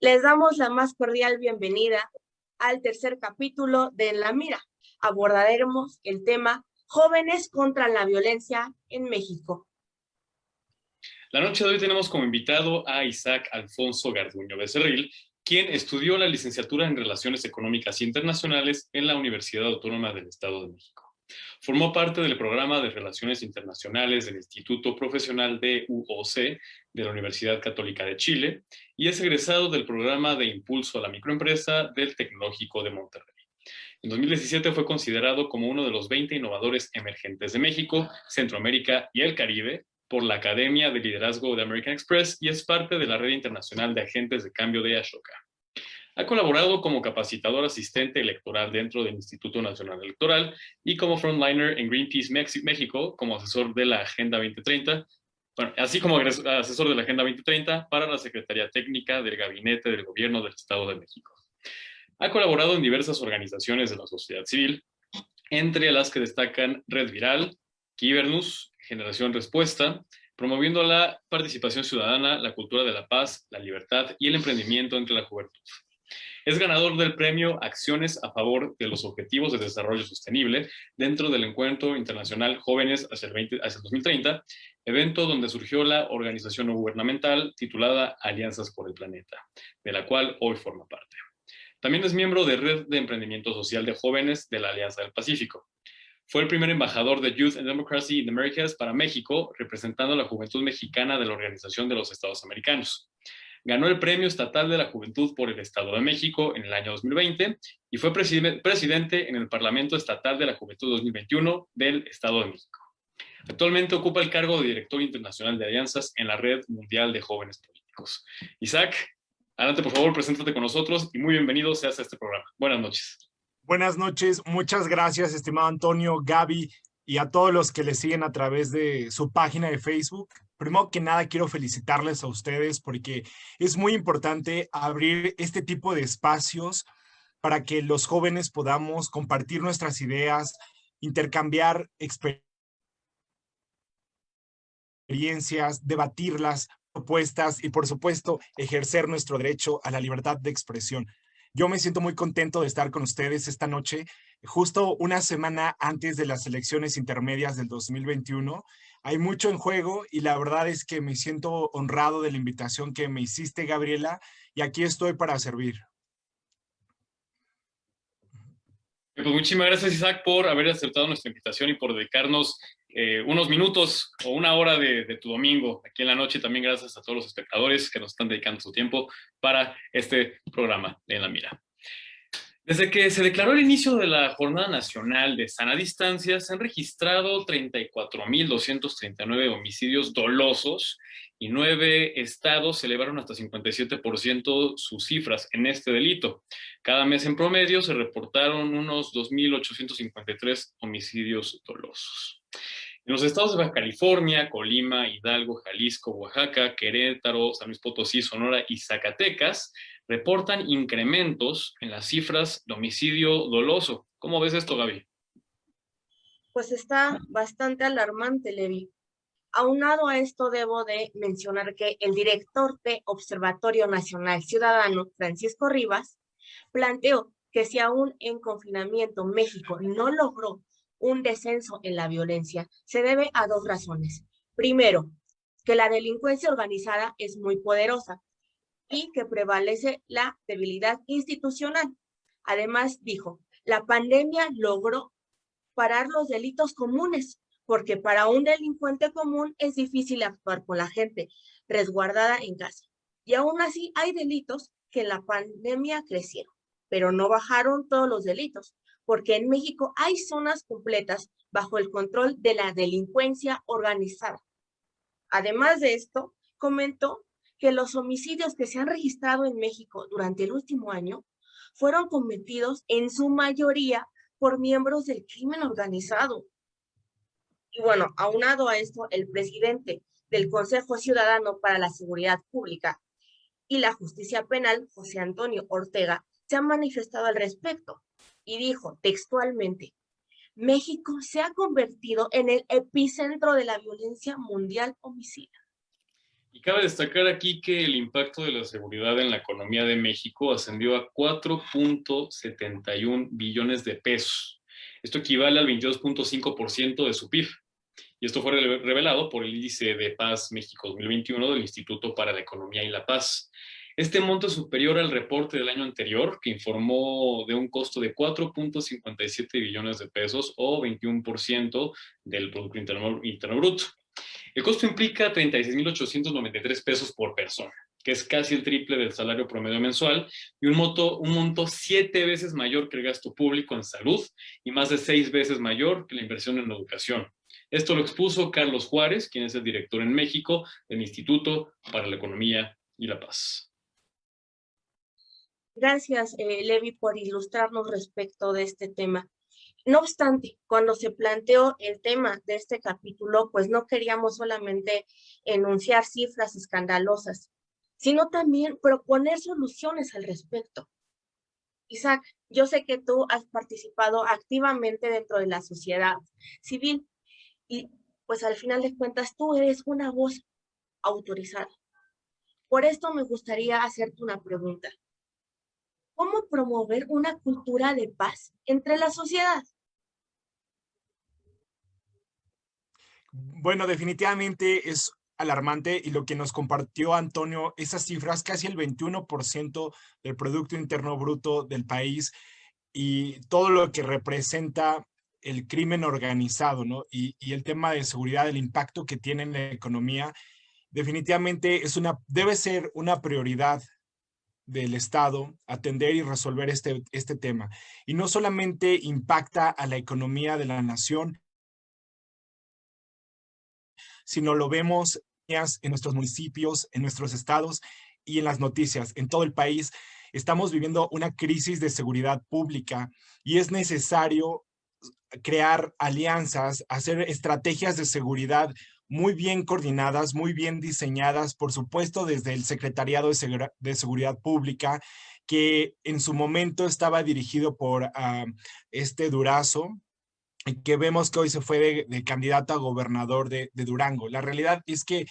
Les damos la más cordial bienvenida al tercer capítulo de En la Mira. Abordaremos el tema Jóvenes contra la violencia en México. La noche de hoy tenemos como invitado a Isaac Alfonso Garduño Becerril, quien estudió la licenciatura en Relaciones Económicas Internacionales en la Universidad Autónoma del Estado de México. Formó parte del programa de Relaciones Internacionales del Instituto Profesional de UOC de la Universidad Católica de Chile y es egresado del programa de Impulso a la Microempresa del Tecnológico de Monterrey. En 2017 fue considerado como uno de los 20 innovadores emergentes de México, Centroamérica y el Caribe por la Academia de Liderazgo de American Express y es parte de la Red Internacional de Agentes de Cambio de Ashoka. Ha colaborado como capacitador asistente electoral dentro del Instituto Nacional Electoral y como frontliner en Greenpeace México como asesor de la Agenda 2030, así como asesor de la Agenda 2030 para la Secretaría Técnica del Gabinete del Gobierno del Estado de México. Ha colaborado en diversas organizaciones de la sociedad civil, entre las que destacan Red Viral, Kibernus, Generación Respuesta, promoviendo la participación ciudadana, la cultura de la paz, la libertad y el emprendimiento entre la juventud. Es ganador del premio Acciones a favor de los Objetivos de Desarrollo Sostenible dentro del Encuentro Internacional Jóvenes hacia el 2030, evento donde surgió la organización no gubernamental titulada Alianzas por el Planeta, de la cual hoy forma parte. También es miembro de Red de Emprendimiento Social de Jóvenes de la Alianza del Pacífico. Fue el primer embajador de Youth and Democracy in the Americas para México, representando a la juventud mexicana de la Organización de los Estados Americanos. Ganó el Premio Estatal de la Juventud por el Estado de México en el año 2020 y fue presidente en el Parlamento Estatal de la Juventud 2021 del Estado de México. Actualmente ocupa el cargo de Director Internacional de Alianzas en la Red Mundial de Jóvenes Políticos. Isaac, adelante por favor, preséntate con nosotros y muy bienvenido seas a este programa. Buenas noches. Buenas noches, muchas gracias, estimado Antonio, Gaby y a todos los que le siguen a través de su página de Facebook. Primero que nada, quiero felicitarles a ustedes porque es muy importante abrir este tipo de espacios para que los jóvenes podamos compartir nuestras ideas, intercambiar experiencias, debatirlas, propuestas y, por supuesto, ejercer nuestro derecho a la libertad de expresión. Yo me siento muy contento de estar con ustedes esta noche, justo una semana antes de las elecciones intermedias del 2021. Hay mucho en juego y la verdad es que me siento honrado de la invitación que me hiciste, Gabriela, y aquí estoy para servir. Pues muchísimas gracias, Isaac, por haber aceptado nuestra invitación y por dedicarnos unos minutos o una hora de tu domingo aquí en la noche. También gracias a todos los espectadores que nos están dedicando su tiempo para este programa de En la Mira. Desde que se declaró el inicio de la Jornada Nacional de Sana Distancia, se han registrado 34,239 homicidios dolosos y 9 estados elevaron hasta 57% sus cifras en este delito. Cada mes en promedio se reportaron unos 2,853 homicidios dolosos. En los estados de Baja California, Colima, Hidalgo, Jalisco, Oaxaca, Querétaro, San Luis Potosí, Sonora y Zacatecas reportan incrementos en las cifras de homicidio doloso. ¿Cómo ves esto, Gaby? Pues está bastante alarmante, Levi. Aunado a esto, debo de mencionar que el director de Observatorio Nacional Ciudadano, Francisco Rivas, planteó que si aún en confinamiento México no logró un descenso en la violencia, se debe a dos razones. Primero, que la delincuencia organizada es muy poderosa y que prevalece la debilidad institucional. Además, dijo, la pandemia logró parar los delitos comunes, porque para un delincuente común es difícil actuar con la gente resguardada en casa. Y aún así hay delitos que en la pandemia crecieron, pero no bajaron todos los delitos, porque en México hay zonas completas bajo el control de la delincuencia organizada. Además de esto, comentó que los homicidios que se han registrado en México durante el último año fueron cometidos en su mayoría por miembros del crimen organizado. Y bueno, aunado a esto, el presidente del Consejo Ciudadano para la Seguridad Pública y la Justicia Penal, José Antonio Ortega, se ha manifestado al respecto y dijo textualmente, México se ha convertido en el epicentro de la violencia mundial homicida. Y cabe destacar aquí que el impacto de la seguridad en la economía de México ascendió a 4.71 billones de pesos. Esto equivale al 22.5% de su PIB. Y esto fue revelado por el Índice de Paz México 2021 del Instituto para la Economía y la Paz. Este monto es superior al reporte del año anterior, que informó de un costo de 4.57 billones de pesos o 21% del Producto Interno Bruto. El costo implica 36.893 pesos por persona, que es casi el triple del salario promedio mensual, y un monto 7 veces mayor que el gasto público en salud y más de 6 veces mayor que la inversión en educación. Esto lo expuso Carlos Juárez, quien es el director en México del Instituto para la Economía y la Paz. Gracias, Levi, por ilustrarnos respecto de este tema. No obstante, cuando se planteó el tema de este capítulo, pues no queríamos solamente enunciar cifras escandalosas, sino también proponer soluciones al respecto. Isaac, yo sé que tú has participado activamente dentro de la sociedad civil y pues al final de cuentas tú eres una voz autorizada. Por esto me gustaría hacerte una pregunta. ¿Cómo promover una cultura de paz entre la sociedad? Bueno, definitivamente es alarmante y lo que nos compartió Antonio, esas cifras, casi el 21% del Producto Interno Bruto del país y todo lo que representa el crimen organizado, ¿no? Y el tema de seguridad, el impacto que tiene en la economía, definitivamente debe ser una prioridad del Estado atender y resolver este tema. Y no solamente impacta a la economía de la nación, sino lo vemos en nuestros municipios, en nuestros estados y en las noticias. En todo el país estamos viviendo una crisis de seguridad pública y es necesario crear alianzas, hacer estrategias de seguridad muy bien coordinadas, muy bien diseñadas, por supuesto, desde el Secretariado de Seguridad Pública, que en su momento estaba dirigido por Durazo, que vemos que hoy se fue de candidato a gobernador de Durango. La realidad es que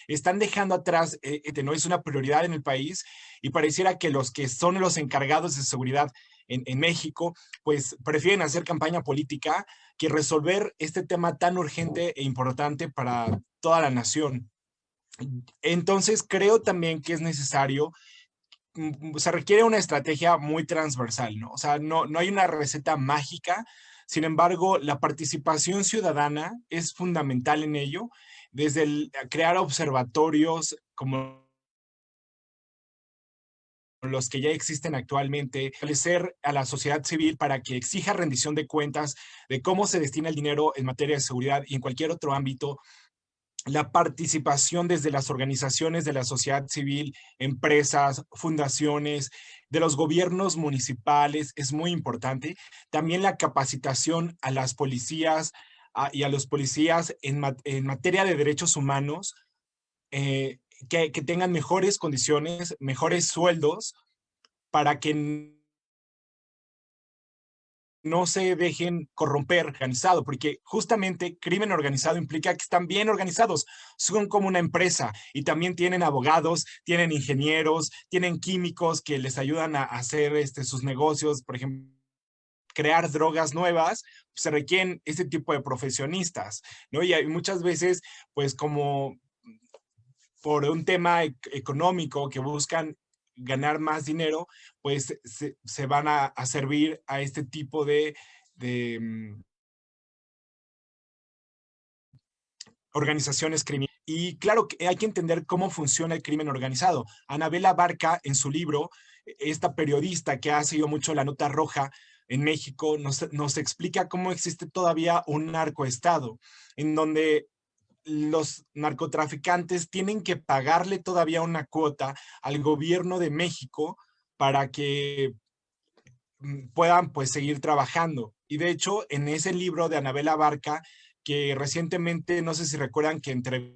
están dejando atrás, no es una prioridad en el país y pareciera que los que son los encargados de seguridad en México, pues prefieren hacer campaña política que resolver este tema tan urgente e importante para toda la nación. Entonces, creo también que es necesario, se requiere una estrategia muy transversal, ¿no? O sea, no hay una receta mágica, sin embargo, la participación ciudadana es fundamental en ello, desde crear observatorios como los que ya existen actualmente, establecer a la sociedad civil para que exija rendición de cuentas de cómo se destina el dinero en materia de seguridad y en cualquier otro ámbito, la participación desde las organizaciones de la sociedad civil, empresas, fundaciones, de los gobiernos municipales es muy importante. También la capacitación a las policías y a los policías en materia de derechos humanos, que tengan mejores condiciones, mejores sueldos, para que no se dejen corromper organizado, porque justamente crimen organizado implica que están bien organizados, son como una empresa y también tienen abogados, tienen ingenieros, tienen químicos que les ayudan a hacer sus negocios, por ejemplo, crear drogas nuevas, se requieren ese tipo de profesionistas, ¿no? Y hay muchas veces, pues como por un tema económico que buscan ganar más dinero, pues se van a servir a este tipo de organizaciones criminales. Y claro, que hay que entender cómo funciona el crimen organizado. Anabela Barca, en su libro, esta periodista que ha seguido mucho la nota roja en México, nos explica cómo existe todavía un narcoestado, en donde los narcotraficantes tienen que pagarle todavía una cuota al gobierno de México para que puedan pues seguir trabajando. Y de hecho, en ese libro de Anabela Barca, que recientemente, no sé si recuerdan que entrevistó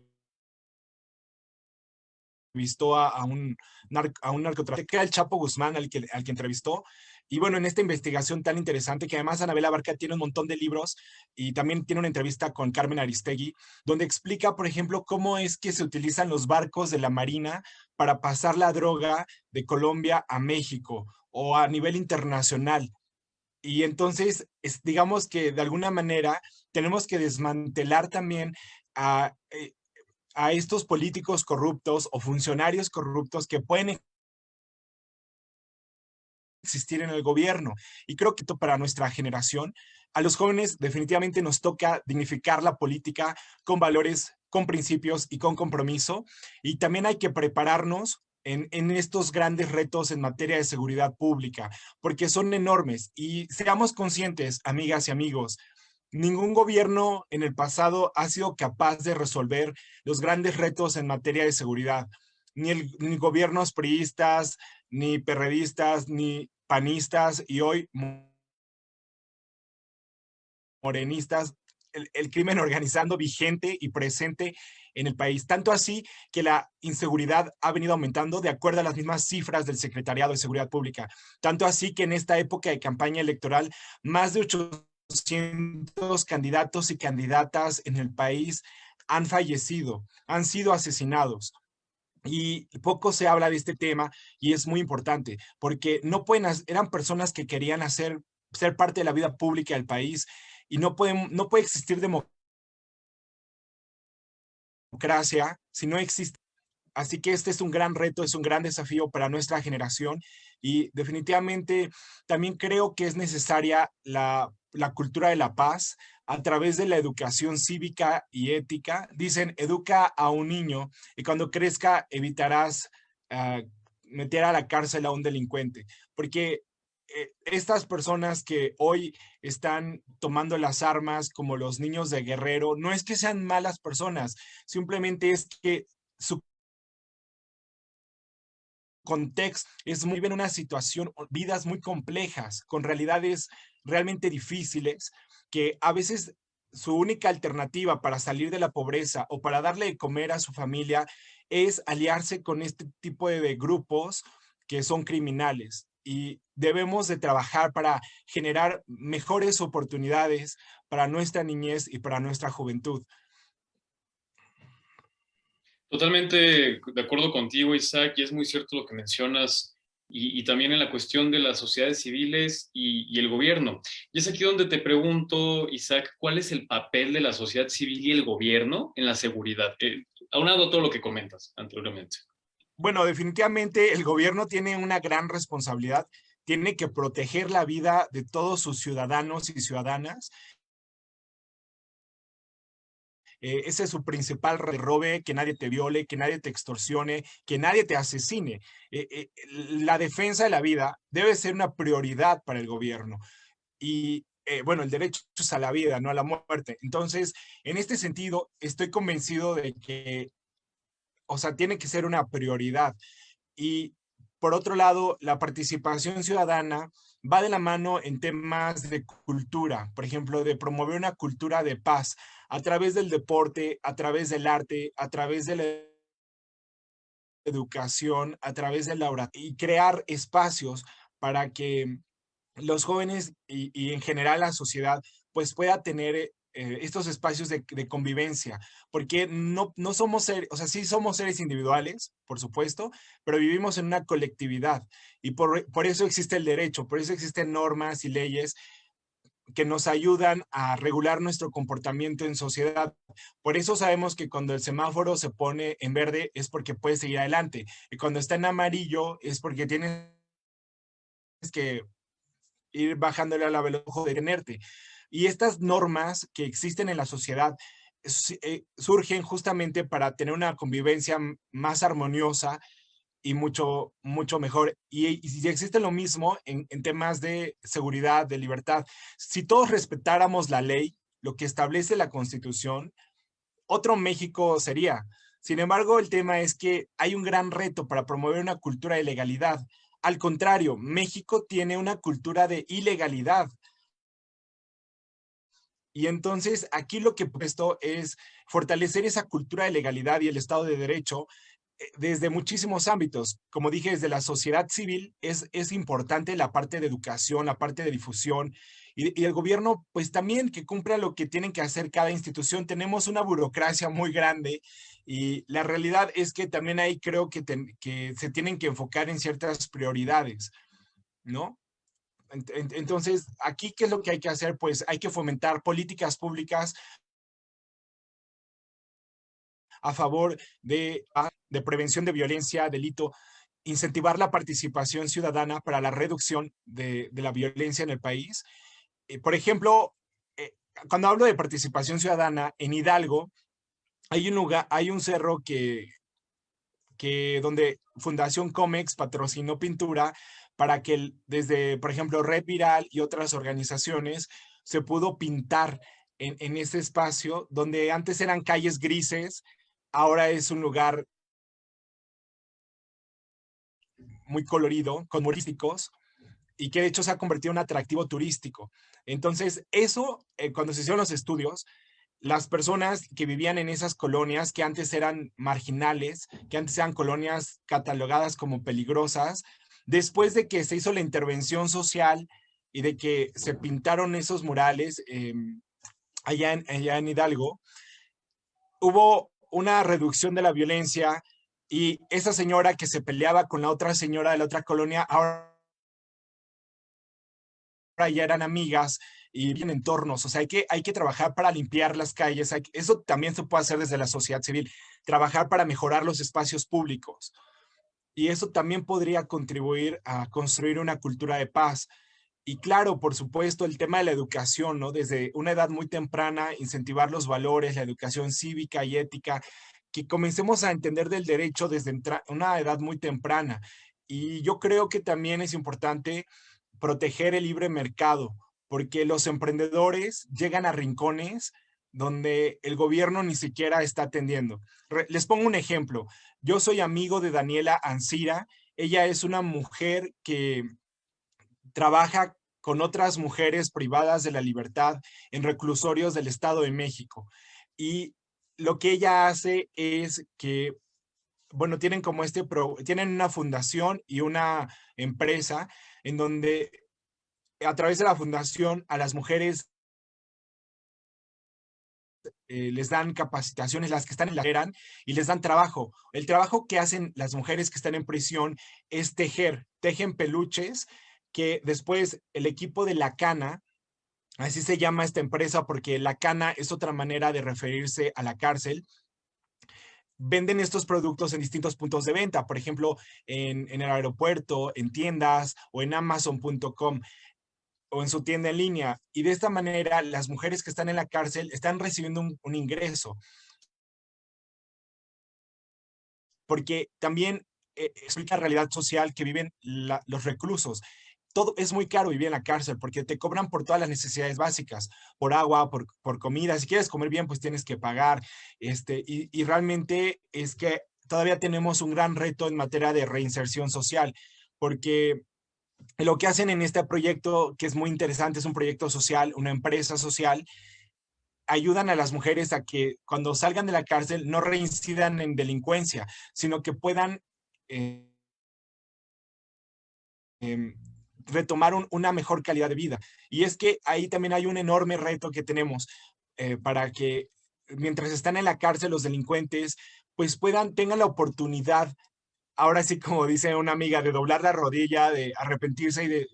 a un narcotraficante, que era el Chapo Guzmán al que entrevistó, Y bueno, en esta investigación tan interesante, que además Anabela Barca tiene un montón de libros y también tiene una entrevista con Carmen Aristegui, donde explica, por ejemplo, cómo es que se utilizan los barcos de la Marina para pasar la droga de Colombia a México o a nivel internacional. Y entonces, digamos que de alguna manera tenemos que desmantelar también a, a estos políticos corruptos o funcionarios corruptos que pueden existir en el gobierno. Y creo que para nuestra generación, a los jóvenes definitivamente nos toca dignificar la política con valores, con principios y con compromiso. Y también hay que prepararnos en estos grandes retos en materia de seguridad pública, porque son enormes. Y seamos conscientes, amigas y amigos, ningún gobierno en el pasado ha sido capaz de resolver los grandes retos en materia de seguridad. Ni gobiernos priistas, ni perredistas, ni panistas y hoy morenistas, el crimen organizado vigente y presente en el país. Tanto así que la inseguridad ha venido aumentando de acuerdo a las mismas cifras del Secretariado de Seguridad Pública. Tanto así que en esta época de campaña electoral, más de 800 candidatos y candidatas en el país han fallecido, han sido asesinados. Y poco se habla de este tema y es muy importante porque no pueden, eran personas que querían ser parte de la vida pública del país y no puede existir democracia si no existe. Así que este es un gran reto, es un gran desafío para nuestra generación y definitivamente también creo que es necesaria la cultura de la paz a través de la educación cívica y ética. Dicen, educa a un niño y cuando crezca evitarás meter a la cárcel a un delincuente, porque estas personas que hoy están tomando las armas como los niños de Guerrero, no es que sean malas personas, simplemente es que su contexto es muy bien una situación, vidas muy complejas, con realidades realmente difíciles, que a veces su única alternativa para salir de la pobreza o para darle de comer a su familia es aliarse con este tipo de grupos que son criminales. Y debemos de trabajar para generar mejores oportunidades para nuestra niñez y para nuestra juventud. Totalmente de acuerdo contigo, Isaac, y es muy cierto lo que mencionas, y también en la cuestión de las sociedades civiles y el gobierno. Y es aquí donde te pregunto, Isaac, ¿cuál es el papel de la sociedad civil y el gobierno en la seguridad? Aunado a todo lo que comentas anteriormente. Bueno, definitivamente el gobierno tiene una gran responsabilidad, tiene que proteger la vida de todos sus ciudadanos y ciudadanas. Ese es su principal robe, que nadie te viole, que nadie te extorsione, que nadie te asesine. La defensa de la vida debe ser una prioridad para el gobierno. Y bueno, el derecho es a la vida, no a la muerte. Entonces, en este sentido, estoy convencido de que, o sea, tiene que ser una prioridad. Y por otro lado, la participación ciudadana va de la mano en temas de cultura, por ejemplo, de promover una cultura de paz a través del deporte, a través del arte, a través de la educación, a través de la oración y crear espacios para que los jóvenes y en general la sociedad pues pueda tener estos espacios de convivencia, porque no somos seres, o sea, sí somos seres individuales, por supuesto, pero vivimos en una colectividad y por eso existe el derecho, por eso existen normas y leyes que nos ayudan a regular nuestro comportamiento en sociedad. Por eso sabemos que cuando el semáforo se pone en verde es porque puedes seguir adelante y cuando está en amarillo es porque tienes que ir bajándole a la velocidad de detenerte. Y estas normas que existen en la sociedad surgen justamente para tener una convivencia más armoniosa y mucho mejor. Y si existe lo mismo en temas de seguridad, de libertad. Si todos respetáramos la ley, lo que establece la Constitución, otro México sería. Sin embargo, el tema es que hay un gran reto para promover una cultura de legalidad. Al contrario, México tiene una cultura de ilegalidad. Y entonces aquí lo que he puesto es fortalecer esa cultura de legalidad y el Estado de Derecho desde muchísimos ámbitos. Como dije, desde la sociedad civil es importante la parte de educación, la parte de difusión, y el gobierno, pues también que cumpla lo que tienen que hacer cada institución. Tenemos una burocracia muy grande y la realidad es que también ahí creo que se tienen que enfocar en ciertas prioridades, ¿no? Entonces, aquí, ¿qué es lo que hay que hacer? Pues hay que fomentar políticas públicas a favor de prevención de violencia, delito, incentivar la participación ciudadana para la reducción de la violencia en el país. Por ejemplo, eh, cuando hablo de participación ciudadana, en Hidalgo hay un lugar, hay un cerro que donde Fundación Comex patrocinó pintura para que desde, por ejemplo, Red Viral y otras organizaciones se pudo pintar en ese espacio donde antes eran calles grises, ahora es un lugar muy colorido, con murísticos, y que de hecho se ha convertido en un atractivo turístico. Entonces, eso, cuando se hicieron los estudios, las personas que vivían en esas colonias, que antes eran marginales, que antes eran colonias catalogadas como peligrosas, después de que se hizo la intervención social y de que se pintaron esos murales allá en Hidalgo, hubo una reducción de la violencia y esa señora que se peleaba con la otra señora de la otra colonia, ahora ya eran amigas y viven en entornos. O sea, hay que trabajar para limpiar las calles. Eso también se puede hacer desde la sociedad civil, trabajar para mejorar los espacios públicos. Y eso también podría contribuir a construir una cultura de paz. Y claro, por supuesto, el tema de la educación, ¿no? Desde una edad muy temprana, incentivar los valores, la educación cívica y ética, que comencemos a entender del derecho desde una edad muy temprana. Y yo creo que también es importante proteger el libre mercado, porque los emprendedores llegan a rincones donde el gobierno ni siquiera está atendiendo. Les pongo un ejemplo. Yo soy amigo de Daniela Ancira. Ella es una mujer que trabaja con otras mujeres privadas de la libertad en reclusorios del Estado de México. Y lo que ella hace es que, bueno, tienen como tienen una fundación y una empresa en donde a través de la fundación a las mujeres les dan capacitaciones, las que están en la carrera, y les dan trabajo. El trabajo que hacen las mujeres que están en prisión es tejen peluches que después el equipo de La Cana, así se llama esta empresa porque La Cana es otra manera de referirse a la cárcel, venden estos productos en distintos puntos de venta, por ejemplo, en el aeropuerto, en tiendas o en amazon.com o en su tienda en línea. Y de esta manera, las mujeres que están en la cárcel están recibiendo un ingreso. Porque también explica la realidad social que viven los reclusos. Todo es muy caro vivir en la cárcel porque te cobran por todas las necesidades básicas, por agua, por comida. Si quieres comer bien, pues tienes que pagar. Y realmente es que todavía tenemos un gran reto en materia de reinserción social, porque lo que hacen en este proyecto, que es muy interesante, es un proyecto social, una empresa social, ayudan a las mujeres a que cuando salgan de la cárcel no reincidan en delincuencia, sino que puedan eh, eh, retomar una mejor calidad de vida. Y es que ahí también hay un enorme reto que tenemos para que mientras están en la cárcel los delincuentes, pues tengan la oportunidad, ahora sí como dice una amiga, de doblar la rodilla, de arrepentirse y de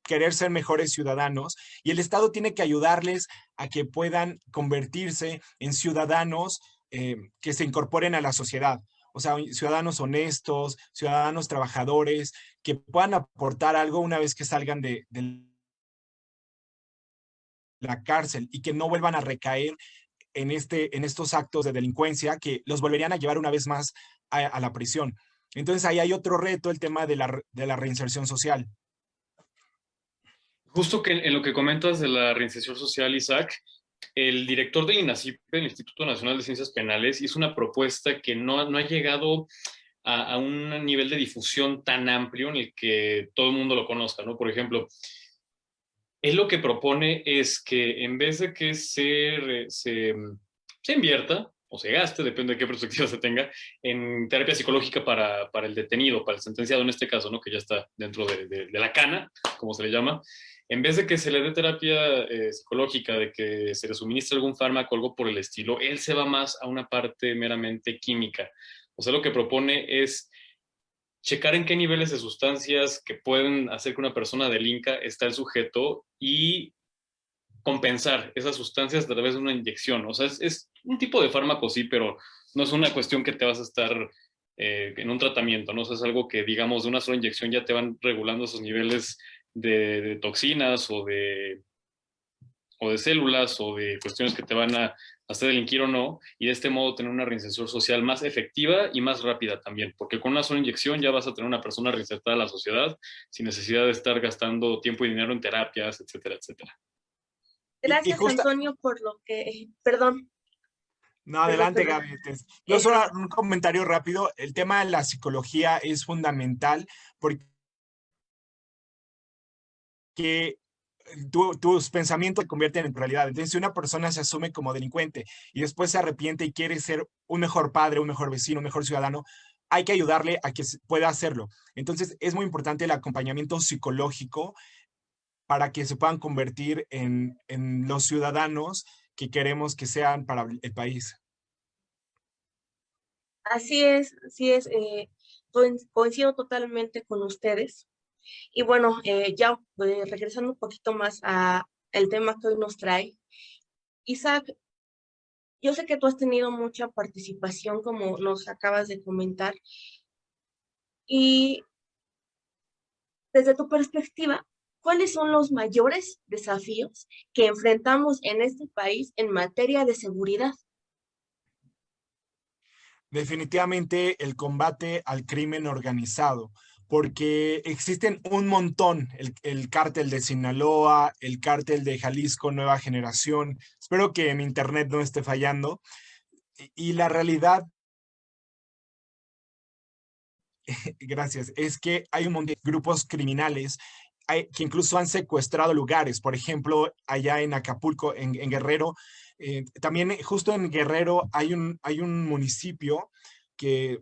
querer ser mejores ciudadanos. Y el Estado tiene que ayudarles a que puedan convertirse en ciudadanos que se incorporen a la sociedad. O sea, ciudadanos honestos, ciudadanos trabajadores, que puedan aportar algo una vez que salgan de la cárcel y que no vuelvan a recaer en estos actos de delincuencia que los volverían a llevar una vez más a la prisión. Entonces ahí hay otro reto, el tema de la reinserción social. Justo que en lo que comentas de la reinserción social, Isaac, el director del INACIPE, el Instituto Nacional de Ciencias Penales, hizo una propuesta que no ha llegado a un nivel de difusión tan amplio en el que todo el mundo lo conozca, ¿no? Por ejemplo, él lo que propone es que en vez de que se invierta o se gaste, depende de qué perspectiva se tenga, en terapia psicológica para el detenido, para el sentenciado en este caso, ¿no? Que ya está dentro de la cana, como se le llama, en vez de que se le dé terapia psicológica, de que se le suministre algún fármaco, algo por el estilo, él se va más a una parte meramente química. O sea, lo que propone es checar en qué niveles de sustancias que pueden hacer que una persona delinca está el sujeto y compensar esas sustancias a través de una inyección. O sea, es un tipo de fármaco, sí, pero no es una cuestión que te vas a estar en un tratamiento, ¿no? O sea, es algo que, digamos, de una sola inyección ya te van regulando esos niveles de toxinas o de células o de cuestiones que te van a hacer delinquir o no, y de este modo tener una reinserción social más efectiva y más rápida también, porque con una sola inyección ya vas a tener una persona reinsertada a la sociedad sin necesidad de estar gastando tiempo y dinero en terapias, etcétera, etcétera. Y Gracias, justo, Antonio, por lo que, perdón, no, perdón, adelante, perdón. Gaby. Yo Este, solo un comentario rápido. El tema de la psicología es fundamental porque tus pensamientos se convierten en realidad. Entonces, si una persona se asume como delincuente y después se arrepiente y quiere ser un mejor padre, un mejor vecino, un mejor ciudadano, hay que ayudarle a que pueda hacerlo. Entonces, es muy importante el acompañamiento psicológico para que se puedan convertir en los ciudadanos que queremos que sean para el país. así es, coincido totalmente con ustedes. Y bueno, ya regresando un poquito más a el tema que hoy nos trae, Isaac, yo sé que tú has tenido mucha participación, como nos acabas de comentar, y desde tu perspectiva, ¿cuáles son los mayores desafíos que enfrentamos en este país en materia de seguridad? Definitivamente el combate al crimen organizado, porque existen un montón, el cártel de Sinaloa, el cártel de Jalisco Nueva Generación, espero que mi internet no esté fallando, y la realidad, gracias, es que hay un montón de grupos criminales que incluso han secuestrado lugares, por ejemplo, allá en Acapulco, en Guerrero, también justo en Guerrero hay un municipio que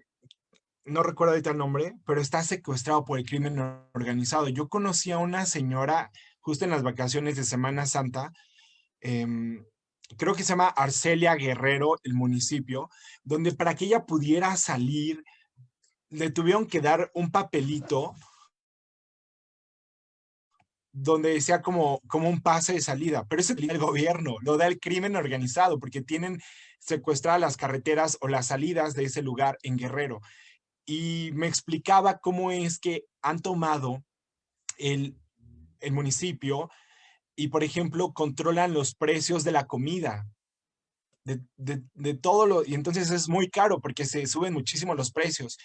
no recuerdo ahorita el nombre, pero está secuestrado por el crimen organizado. Yo conocí a una señora justo en las vacaciones de Semana Santa, em, creo que se llama Arcelia Guerrero, el municipio, donde para que ella pudiera salir, le tuvieron que dar un papelito donde decía como un pase de salida, pero eso el gobierno, lo da el crimen organizado, porque tienen secuestradas las carreteras o las salidas de ese lugar en Guerrero. Y me explicaba cómo es que han tomado el, el municipio y, por ejemplo, controlan los precios de la comida, de todo lo, y entonces es muy caro porque se suben muchísimo los precios.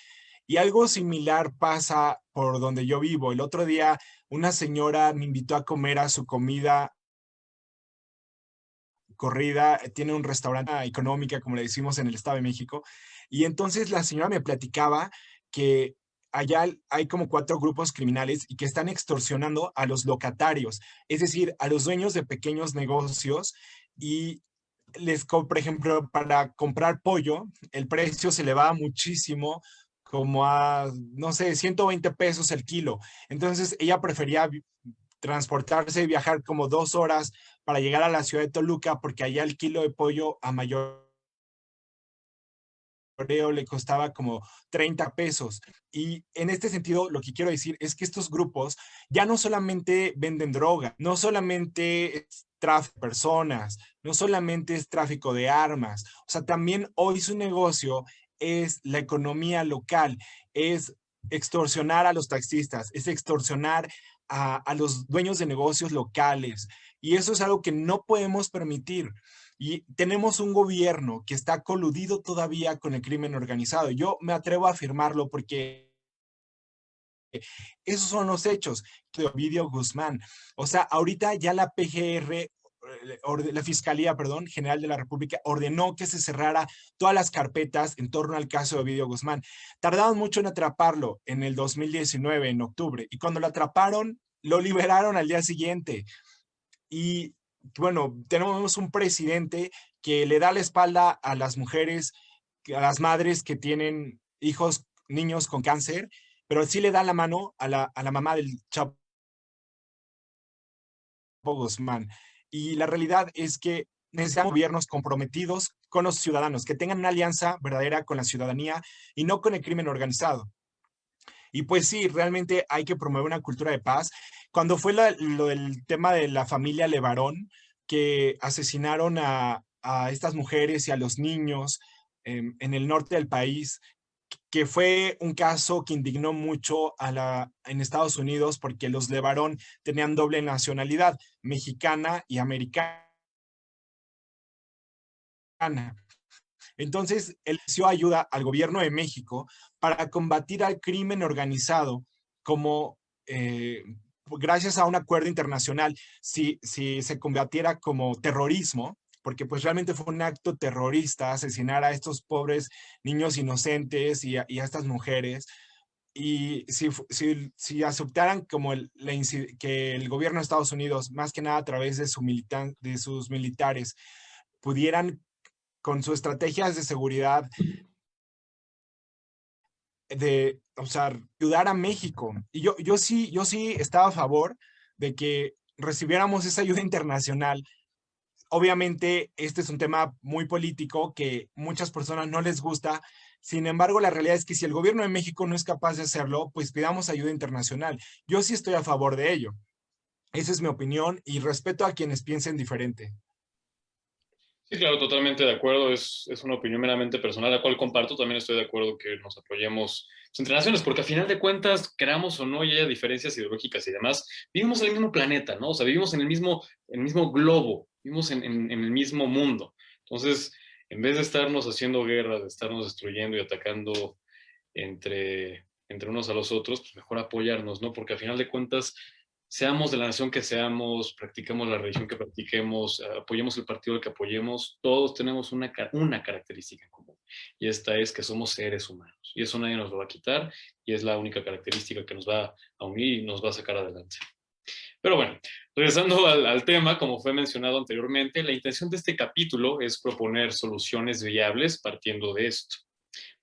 Y algo similar pasa por donde yo vivo. El otro día una señora me invitó a comer a su comida corrida, tiene un restaurante económica, como le decimos en el Estado de México, y entonces la señora me platicaba que allá hay como 4 grupos criminales y que están extorsionando a los locatarios, es decir, a los dueños de pequeños negocios y por ejemplo, para comprar pollo, el precio se le va muchísimo, como a, no sé, 120 pesos el kilo. Entonces ella prefería transportarse y viajar como 2 horas para llegar a la ciudad de Toluca, porque allá el kilo de pollo a mayor le costaba como 30 pesos. Y en este sentido, lo que quiero decir es que estos grupos ya no solamente venden droga, no solamente es tráfico de personas, no solamente es tráfico de armas, o sea, también hoy su negocio es la economía local, es extorsionar a los taxistas, es extorsionar a los dueños de negocios locales. Y eso es algo que no podemos permitir. Y tenemos un gobierno que está coludido todavía con el crimen organizado. Yo me atrevo a afirmarlo porque esos son los hechos de Ovidio Guzmán. O sea, ahorita ya la PGR, la Fiscalía, perdón, General de la República, ordenó que se cerrara todas las carpetas en torno al caso de Ovidio Guzmán. Tardaron mucho en atraparlo en el 2019, en octubre, y cuando lo atraparon, lo liberaron al día siguiente. Y bueno, tenemos un presidente que le da la espalda a las mujeres, a las madres que tienen hijos, niños con cáncer, pero sí le da la mano a la mamá del Chapo Guzmán. Y la realidad es que necesitamos gobiernos comprometidos con los ciudadanos, que tengan una alianza verdadera con la ciudadanía y no con el crimen organizado. Y pues sí, realmente hay que promover una cultura de paz. Cuando fue lo del tema de la familia Levarón, que asesinaron a estas mujeres y a los niños en el norte del país, que fue un caso que indignó mucho en Estados Unidos porque los Levarón tenían doble nacionalidad, mexicana y americana. Entonces, él dio ayuda al gobierno de México para combatir al crimen organizado, como gracias a un acuerdo internacional, si se combatiera como terrorismo, porque pues realmente fue un acto terrorista asesinar a estos pobres niños inocentes y a estas mujeres. Y si aceptaran como que el gobierno de Estados Unidos, más que nada a través de sus militares, pudieran con sus estrategias de seguridad o sea, ayudar a México. Y yo sí estaba a favor de que recibiéramos esa ayuda internacional. Obviamente, este es un tema muy político que muchas personas no les gusta. Sin embargo, la realidad es que si el gobierno de México no es capaz de hacerlo, pues pidamos ayuda internacional. Yo sí estoy a favor de ello. Esa es mi opinión y respeto a quienes piensen diferente. Sí, claro, totalmente de acuerdo. Es una opinión meramente personal, la cual comparto. También estoy de acuerdo que nos apoyemos entre naciones, porque a final de cuentas, queramos o no, y haya diferencias ideológicas y demás, vivimos en el mismo planeta, ¿no? O sea, vivimos en el mismo globo, vivimos en el mismo mundo. Entonces, en vez de estarnos haciendo guerra, de estarnos destruyendo y atacando entre unos a los otros, pues mejor apoyarnos, ¿no? Porque a final de cuentas, seamos de la nación que seamos, practiquemos la religión que practiquemos, apoyemos el partido que apoyemos, todos tenemos una característica en común. Y esta es que somos seres humanos. Y eso nadie nos lo va a quitar. Y es la única característica que nos va a unir y nos va a sacar adelante. Pero bueno, regresando al tema, como fue mencionado anteriormente, la intención de este capítulo es proponer soluciones viables partiendo de esto,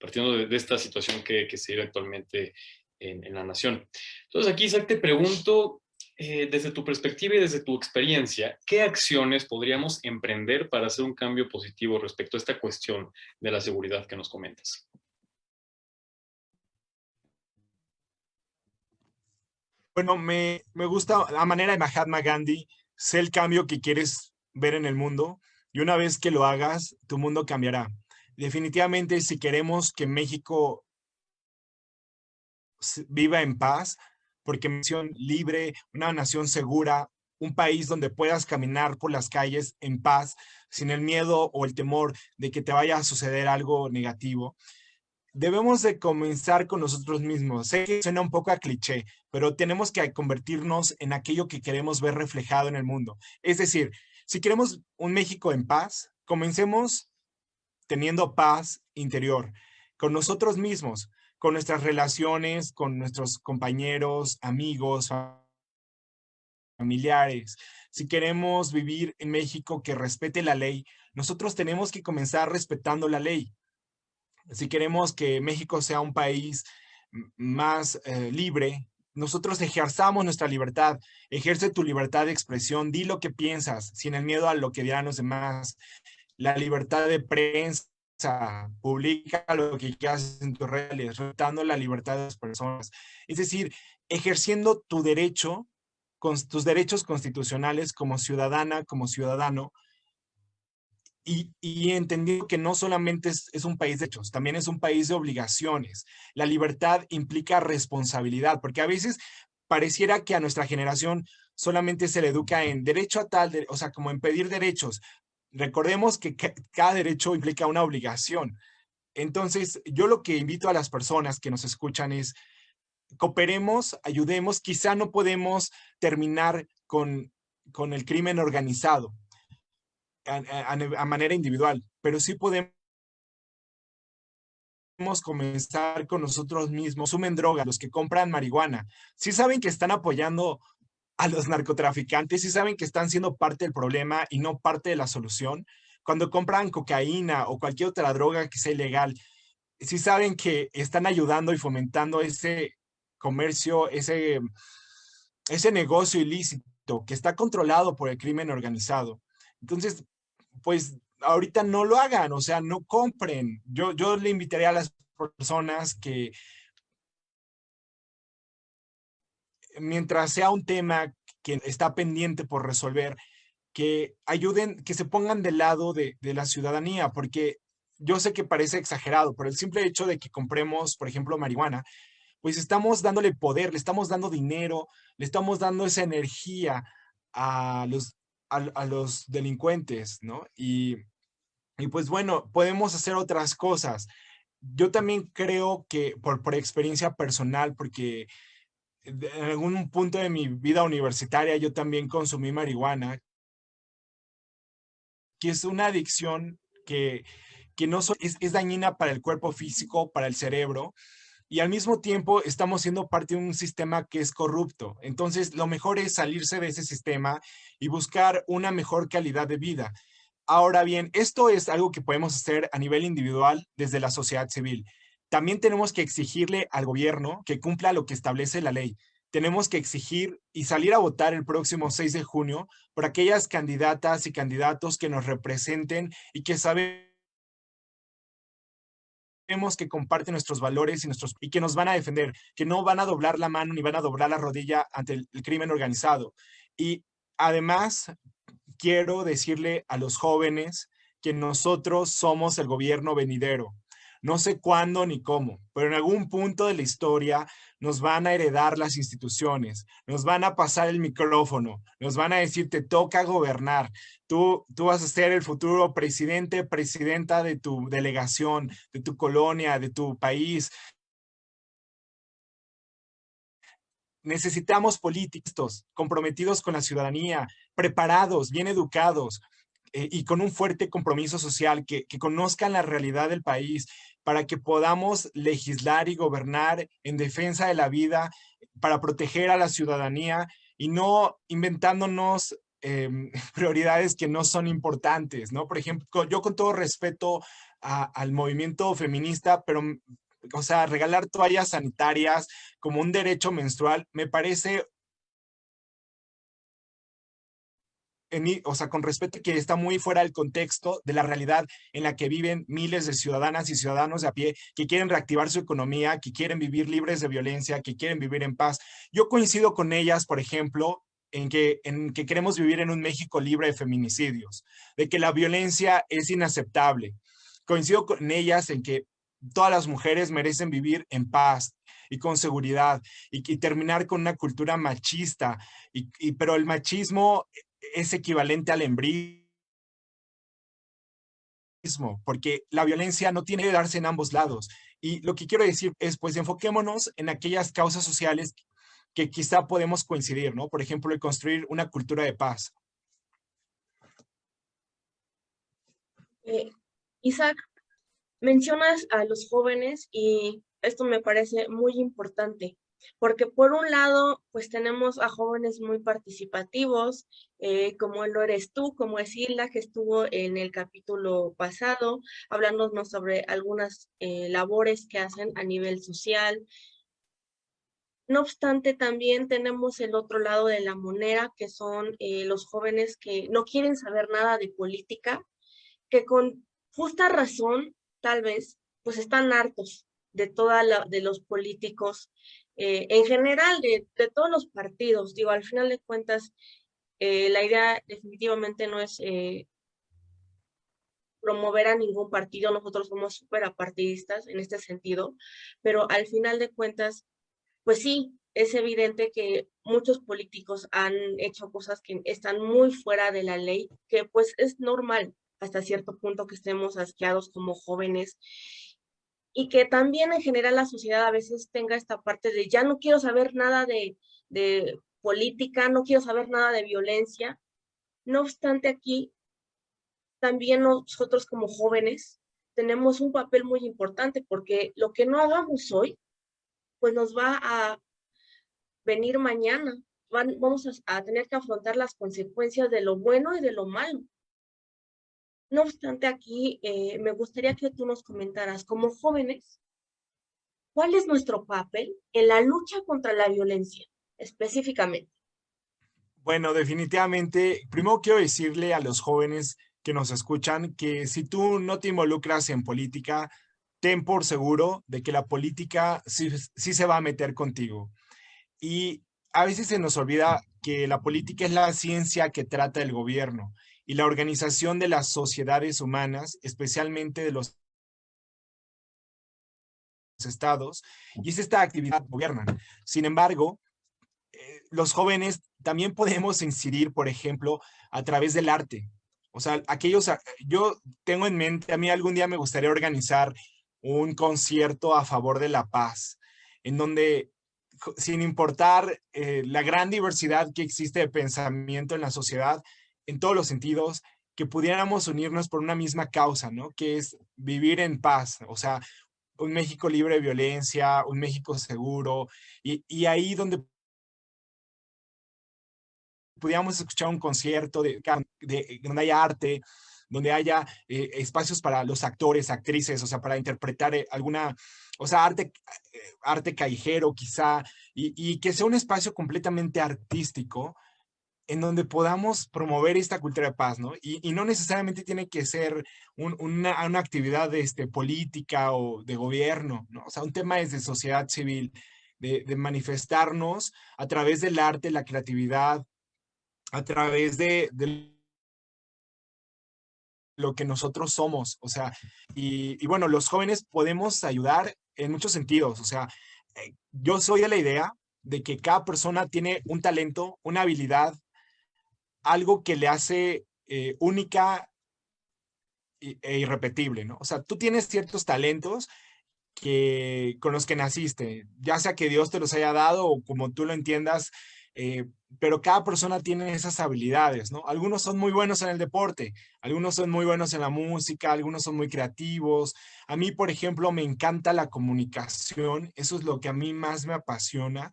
partiendo de esta situación que se vive actualmente en la nación. Entonces aquí, Isaac, te pregunto, desde tu perspectiva y desde tu experiencia, ¿qué acciones podríamos emprender para hacer un cambio positivo respecto a esta cuestión de la seguridad que nos comentas? Bueno, me gusta la manera de Mahatma Gandhi, sé el cambio que quieres ver en el mundo y una vez que lo hagas, tu mundo cambiará. Definitivamente, si queremos que México viva en paz, porque una nación libre, una nación segura, un país donde puedas caminar por las calles en paz, sin el miedo o el temor de que te vaya a suceder algo negativo. Debemos de comenzar con nosotros mismos. Sé que suena un poco a cliché, pero tenemos que convertirnos en aquello que queremos ver reflejado en el mundo. Es decir, si queremos un México en paz, comencemos teniendo paz interior con nosotros mismos, con nuestras relaciones, con nuestros compañeros, amigos, familiares. Si queremos vivir en México que respete la ley, nosotros tenemos que comenzar respetando la ley. Si queremos que México sea un país más libre, nosotros ejerzamos nuestra libertad. Ejerce tu libertad de expresión, di lo que piensas, sin el miedo a lo que dirán los demás. La libertad de prensa, publica lo que quieras en tus redes, respetando la libertad de las personas. Es decir, ejerciendo tu derecho, con tus derechos constitucionales como ciudadana, como ciudadano, y entendiendo que no solamente es un país de hechos, también es un país de obligaciones. La libertad implica responsabilidad, porque a veces pareciera que a nuestra generación solamente se le educa en derecho a tal, o sea, como en pedir derechos. Recordemos que cada derecho implica una obligación. Entonces, yo lo que invito a las personas que nos escuchan es, cooperemos, ayudemos, quizá no podemos terminar con el crimen organizado a manera individual, pero sí podemos comenzar con nosotros mismos. Consumen droga, los que compran marihuana, sí saben que están apoyando a los narcotraficantes, sí saben que están siendo parte del problema y no parte de la solución. cuando compran cocaína o cualquier otra droga que sea ilegal, sí saben que están ayudando y fomentando ese comercio, ese negocio ilícito que está controlado por el crimen organizado. Entonces, pues ahorita no lo hagan, o sea, no compren. Yo le invitaría a las personas que mientras sea un tema que está pendiente por resolver, que ayuden, que se pongan del lado de la ciudadanía, porque yo sé que parece exagerado, pero el simple hecho de que compremos, por ejemplo, marihuana, pues estamos dándole poder, le estamos dando dinero, le estamos dando esa energía a a los delincuentes, ¿no? Y pues bueno, podemos hacer otras cosas. Yo también creo que por experiencia personal, porque en algún punto de mi vida universitaria yo también consumí marihuana, que es una adicción que no es dañina para el cuerpo físico, para el cerebro, y al mismo tiempo estamos siendo parte de un sistema que es corrupto. Entonces, lo mejor es salirse de ese sistema y buscar una mejor calidad de vida. Ahora bien, esto es algo que podemos hacer a nivel individual desde la sociedad civil. También tenemos que exigirle al gobierno que cumpla lo que establece la ley. Tenemos que exigir y salir a votar el próximo 6 de junio por aquellas candidatas y candidatos que nos representen y que sabemos que comparten nuestros valores y que nos van a defender, que no van a doblar la mano ni van a doblar la rodilla ante el crimen organizado. Y además, quiero decirle a los jóvenes que nosotros somos el gobierno venidero. No sé cuándo ni cómo, pero en algún punto de la historia nos van a heredar las instituciones, nos van a pasar el micrófono, nos van a decir, te toca gobernar, tú vas a ser el futuro presidente, presidenta de tu delegación, de tu colonia, de tu país. Necesitamos políticos comprometidos con la ciudadanía, preparados, bien educados y con un fuerte compromiso social, que conozcan la realidad del país para que podamos legislar y gobernar en defensa de la vida, para proteger a la ciudadanía y no inventándonos prioridades que no son importantes, ¿no? Por ejemplo, yo con todo respeto al movimiento feminista, pero o sea, regalar toallas sanitarias como un derecho menstrual, me parece, o sea, con respeto que está muy fuera del contexto de la realidad en la que viven miles de ciudadanas y ciudadanos de a pie que quieren reactivar su economía, que quieren vivir libres de violencia, que quieren vivir en paz. Yo coincido con ellas, por ejemplo, en que queremos vivir en un México libre de feminicidios, de que la violencia es inaceptable. Coincido con ellas en que todas las mujeres merecen vivir en paz y con seguridad y terminar con una cultura machista, pero el machismo es equivalente al embrismo, porque la violencia no tiene que darse en ambos lados. Y lo que quiero decir es, pues, enfoquémonos en aquellas causas sociales que quizá podemos coincidir, ¿no? Por ejemplo, el construir una cultura de paz. Isaac, mencionas a los jóvenes y esto me parece muy importante, porque por un lado, pues tenemos a jóvenes muy participativos, como lo eres tú, como es Hilda, que estuvo en el capítulo pasado, hablándonos sobre algunas labores que hacen a nivel social. No obstante, también tenemos el otro lado de la moneda, que son los jóvenes que no quieren saber nada de política, que con justa razón, tal vez, pues están hartos de de los políticos, en general, de todos los partidos. Digo, al final de cuentas, la idea definitivamente no es promover a ningún partido, nosotros somos súper apartidistas en este sentido, pero al final de cuentas, pues sí, es evidente que muchos políticos han hecho cosas que están muy fuera de la ley, que pues es normal hasta cierto punto que estemos asqueados como jóvenes y que también en general la sociedad a veces tenga esta parte de ya no quiero saber nada de política, no quiero saber nada de violencia. No obstante, aquí también nosotros como jóvenes tenemos un papel muy importante porque lo que no hagamos hoy, pues nos va a venir mañana. Vamos a tener que afrontar las consecuencias de lo bueno y de lo malo. No obstante, aquí me gustaría que tú nos comentaras, como jóvenes, ¿cuál es nuestro papel en la lucha contra la violencia, específicamente? Bueno, definitivamente, primero quiero decirle a los jóvenes que nos escuchan que si tú no te involucras en política, ten por seguro de que la política sí se va a meter contigo. Y a veces se nos olvida que la política es la ciencia que trata el gobierno y la organización de las sociedades humanas, especialmente de los estados, y es esta actividad que gobiernan. Sin embargo, los jóvenes también podemos incidir, por ejemplo, a través del arte. O sea, yo tengo en mente, a mí algún día me gustaría organizar un concierto a favor de la paz, en donde, sin importar la gran diversidad que existe de pensamiento en la sociedad, en todos los sentidos, que pudiéramos unirnos por una misma causa, ¿no? Que es vivir en paz, o sea, un México libre de violencia, un México seguro, y ahí donde pudiéramos escuchar un concierto donde haya arte, donde haya espacios para los actores, actrices, o sea, para interpretar alguna, o sea, arte callejero quizá, y que sea un espacio completamente artístico en donde podamos promover esta cultura de paz, ¿no? Y no necesariamente tiene que ser una actividad política o de gobierno, ¿no? O sea, un tema es de sociedad civil, de manifestarnos a través del arte, la creatividad, a través de lo que nosotros somos, o sea, y bueno, los jóvenes podemos ayudar en muchos sentidos, o sea, yo soy de la idea de que cada persona tiene un talento, una habilidad, algo que le hace única e irrepetible, ¿no? O sea, tú tienes ciertos talentos con los que naciste, ya sea que Dios te los haya dado o como tú lo entiendas, eh, pero cada persona tiene esas habilidades, ¿no? Algunos son muy buenos en el deporte, algunos son muy buenos en la música, algunos son muy creativos. A mí, por ejemplo, me encanta la comunicación, eso es lo que a mí más me apasiona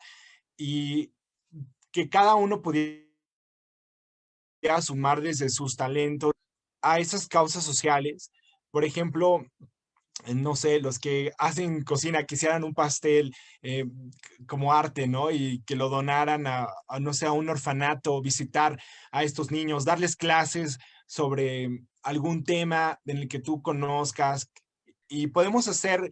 y que cada uno pudiera sumar desde sus talentos a esas causas sociales. Por ejemplo, no sé, los que hacen cocina quisieran un pastel como arte, ¿no? Y que lo donaran no sé, a un orfanato, visitar a estos niños, darles clases sobre algún tema en el que tú conozcas. Y podemos hacer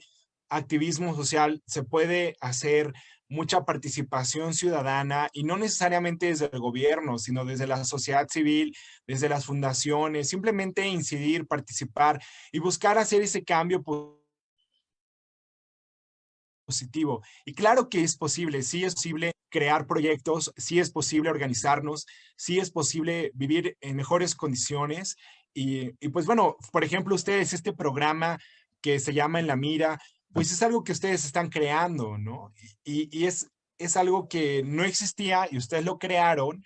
activismo social, se puede hacer mucha participación ciudadana y no necesariamente desde el gobierno, sino desde la sociedad civil, desde las fundaciones, simplemente incidir, participar y buscar hacer ese cambio positivo. Y claro que es posible, sí es posible crear proyectos, sí es posible organizarnos, sí es posible vivir en mejores condiciones. Y pues bueno, por ejemplo, ustedes, este programa que se llama En la Mira, pues es algo que ustedes están creando, ¿no? Y es algo que no existía y ustedes lo crearon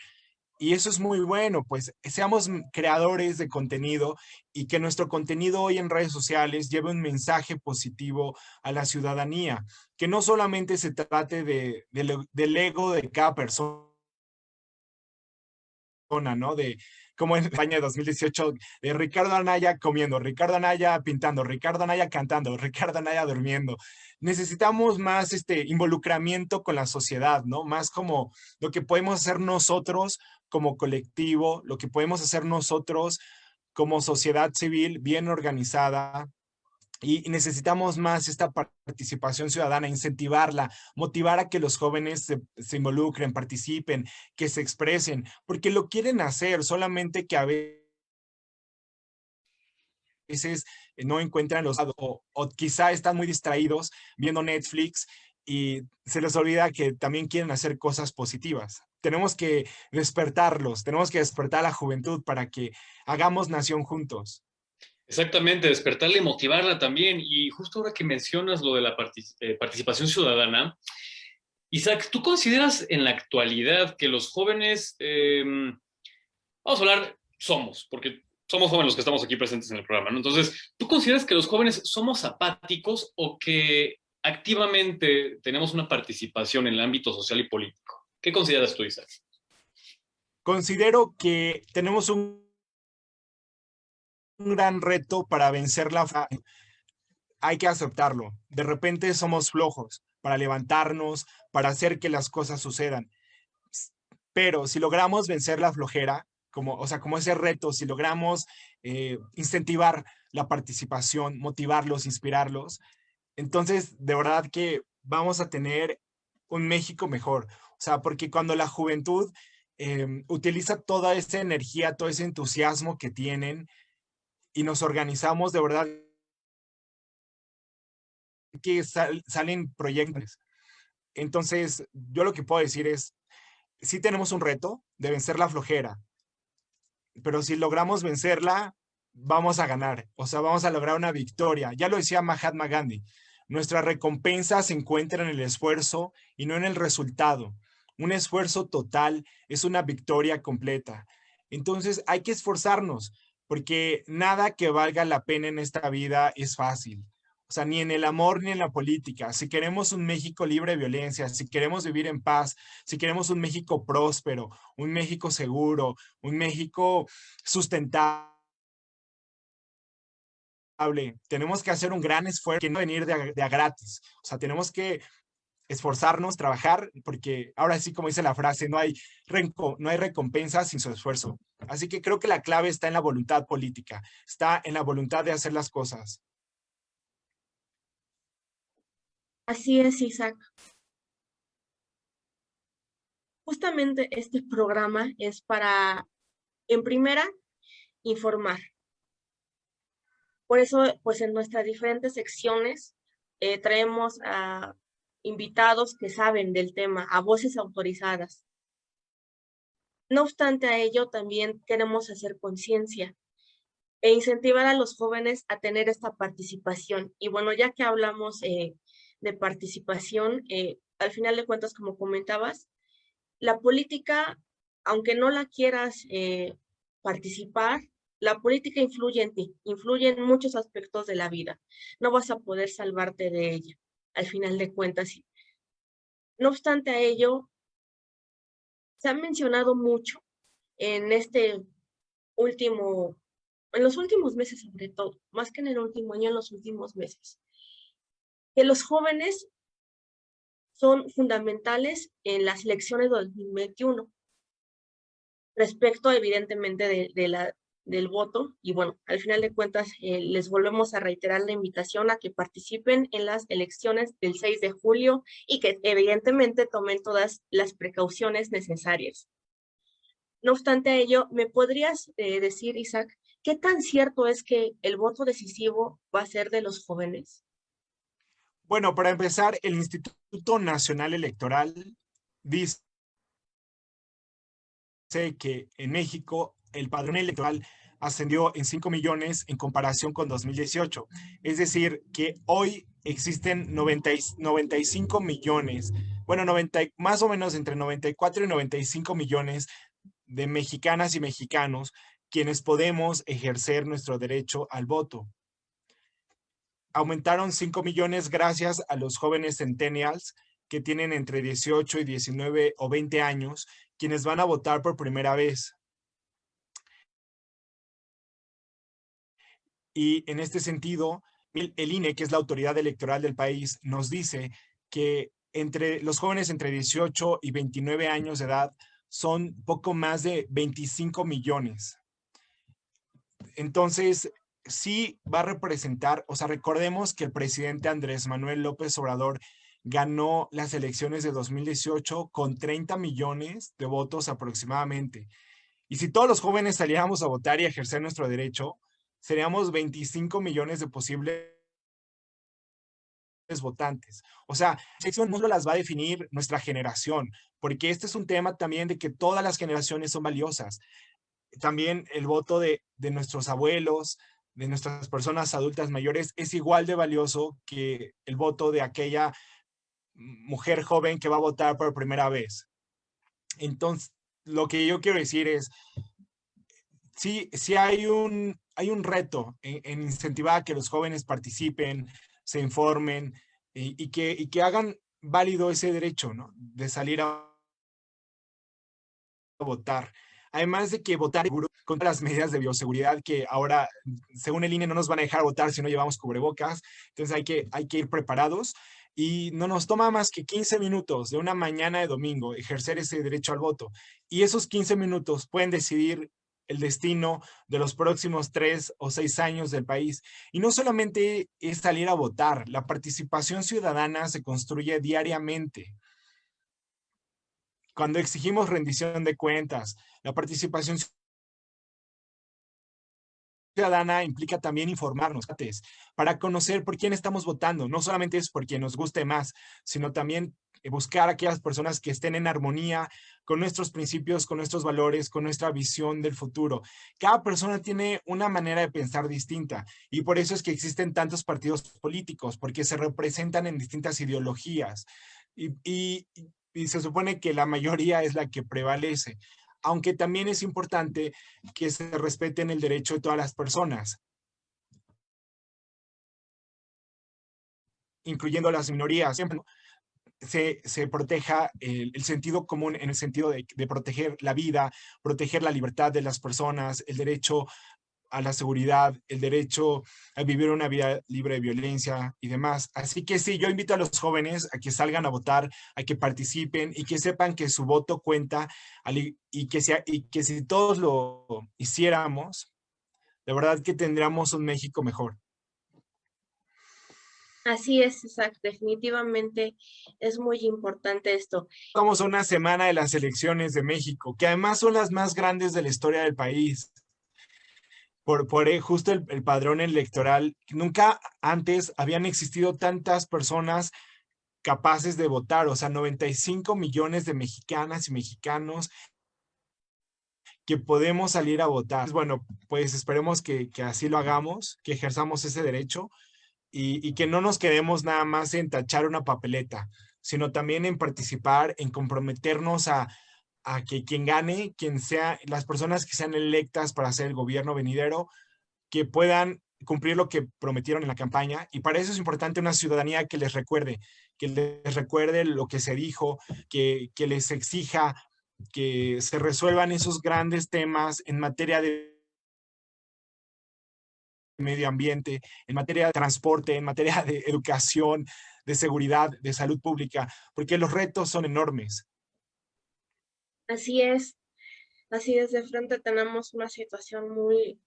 y eso es muy bueno, pues seamos creadores de contenido y que nuestro contenido hoy en redes sociales lleve un mensaje positivo a la ciudadanía, que no solamente se trate del ego de cada persona, ¿no? De como en España de 2018, de Ricardo Anaya comiendo, Ricardo Anaya pintando, Ricardo Anaya cantando, Ricardo Anaya durmiendo. Necesitamos más involucramiento con la sociedad, ¿no? Más como lo que podemos hacer nosotros como colectivo, lo que podemos hacer nosotros como sociedad civil bien organizada, y necesitamos más esta participación ciudadana, incentivarla, motivar a que los jóvenes se involucren, participen, que se expresen, porque lo quieren hacer, solamente que a veces no encuentran o quizá están muy distraídos viendo Netflix y se les olvida que también quieren hacer cosas positivas. Tenemos que despertarlos, tenemos que despertar a la juventud para que hagamos nación juntos. Exactamente, despertarla y motivarla también. Y justo ahora que mencionas lo de la participación ciudadana, Isaac, ¿tú consideras en la actualidad que los jóvenes, vamos a hablar, somos, porque somos jóvenes los que estamos aquí presentes en el programa, ¿no? Entonces, ¿tú consideras que los jóvenes somos apáticos o que activamente tenemos una participación en el ámbito social y político? ¿Qué consideras tú, Isaac? Considero que tenemos un un gran reto para vencer hay que aceptarlo. De repente somos flojos para levantarnos, para hacer que las cosas sucedan. Pero si logramos vencer la flojera, o sea, como ese reto, si logramos incentivar la participación, motivarlos, inspirarlos, entonces de verdad que vamos a tener un México mejor. O sea, porque cuando la juventud utiliza toda esa energía, todo ese entusiasmo que tienen y nos organizamos, de verdad que salen proyectos. Entonces, yo lo que puedo decir es, sí tenemos un reto de vencer la flojera, pero si logramos vencerla, vamos a ganar. O sea, vamos a lograr una victoria. Ya lo decía Mahatma Gandhi, nuestra recompensa se encuentra en el esfuerzo y no en el resultado. Un esfuerzo total es una victoria completa. Entonces, hay que esforzarnos, porque nada que valga la pena en esta vida es fácil. O sea, ni en el amor ni en la política. Si queremos un México libre de violencia, si queremos vivir en paz, si queremos un México próspero, un México seguro, un México sustentable, tenemos que hacer un gran esfuerzo, que no venir de a gratis. O sea, tenemos que esforzarnos, trabajar, porque ahora sí, como dice la frase, no hay recompensa sin su esfuerzo. Así que creo que la clave está en la voluntad política, está en la voluntad de hacer las cosas. Así es, Isaac. Justamente este programa es para, en primera, informar. Por eso, pues en nuestras diferentes secciones traemos a invitados que saben del tema, a voces autorizadas. No obstante a ello, también queremos hacer conciencia e incentivar a los jóvenes a tener esta participación. Y bueno, ya que hablamos de participación, al final de cuentas, como comentabas, la política, aunque no la quieras participar, la política influye en ti, influye en muchos aspectos de la vida. No vas a poder salvarte de ella, al final de cuentas. No obstante a ello, se ha mencionado mucho en en los últimos meses sobre todo, más que en el último año, en los últimos meses, que los jóvenes son fundamentales en las elecciones de 2021, respecto evidentemente del voto. Y bueno, al final de cuentas les volvemos a reiterar la invitación a que participen en las elecciones del 6 de julio y que evidentemente tomen todas las precauciones necesarias. No obstante a ello, ¿me podrías decir, Isaac, qué tan cierto es que el voto decisivo va a ser de los jóvenes? Bueno, para empezar, el Instituto Nacional Electoral dice que en México el padrón electoral ascendió en 5 millones en comparación con 2018. Es decir, que hoy existen 95 millones, bueno, más o menos entre 94 y 95 millones de mexicanas y mexicanos quienes podemos ejercer nuestro derecho al voto. Aumentaron 5 millones gracias a los jóvenes centennials que tienen entre 18 y 19 o 20 años, quienes van a votar por primera vez. Y en este sentido, el INE, que es la autoridad electoral del país, nos dice que entre los jóvenes entre 18 y 29 años de edad son poco más de 25 millones. Entonces, sí va a representar, o sea, recordemos que el presidente Andrés Manuel López Obrador ganó las elecciones de 2018 con 30 millones de votos aproximadamente. Y si todos los jóvenes saliéramos a votar y a ejercer nuestro derecho, seríamos 25 millones de posibles votantes. O sea, la elección no las va a definir nuestra generación, porque este es un tema también de que todas las generaciones son valiosas. También el voto de nuestros abuelos, de nuestras personas adultas mayores, es igual de valioso que el voto de aquella mujer joven que va a votar por primera vez. Entonces, lo que yo quiero decir es, sí hay un reto en incentivar a que los jóvenes participen, se informen y que hagan válido ese derecho, ¿no? De salir a votar. Además de que votar, con todas las medidas de bioseguridad que ahora, según el INE, no nos van a dejar votar si no llevamos cubrebocas. Entonces hay que ir preparados y no nos toma más que 15 minutos de una mañana de domingo ejercer ese derecho al voto. Y esos 15 minutos pueden decidir el destino de los próximos 3 o 6 años del país. Y no solamente es salir a votar, la participación ciudadana se construye diariamente. Cuando exigimos rendición de cuentas, la participación ciudadana implica también informarnos para conocer por quién estamos votando. No solamente es por quien nos guste más, sino también buscar a aquellas personas que estén en armonía con nuestros principios, con nuestros valores, con nuestra visión del futuro. Cada persona tiene una manera de pensar distinta y por eso es que existen tantos partidos políticos, porque se representan en distintas ideologías y se supone que la mayoría es la que prevalece, aunque también es importante que se respeten el derecho de todas las personas, incluyendo las minorías. Siempre se proteja el sentido común en el sentido de proteger la vida, proteger la libertad de las personas, el derecho a la seguridad, el derecho a vivir una vida libre de violencia y demás. Así que sí, yo invito a los jóvenes a que salgan a votar, a que participen y que sepan que su voto cuenta y que si todos lo hiciéramos, de verdad que tendríamos un México mejor. Así es, Isaac, definitivamente es muy importante esto. Vamos a una semana de las elecciones de México, que además son las más grandes de la historia del país. Por justo el padrón electoral, nunca antes habían existido tantas personas capaces de votar, o sea, 95 millones de mexicanas y mexicanos que podemos salir a votar. Bueno, pues esperemos que así lo hagamos, que ejerzamos ese derecho y que no nos quedemos nada más en tachar una papeleta, sino también en participar, en comprometernos a que quien gane, quien sea, las personas que sean electas para hacer el gobierno venidero, que puedan cumplir lo que prometieron en la campaña. Y para eso es importante una ciudadanía que les recuerde lo que se dijo, que les exija que se resuelvan esos grandes temas en materia de medio ambiente, en materia de transporte, en materia de educación, de seguridad, de salud pública, porque los retos son enormes. Así es, de frente tenemos una situación muy,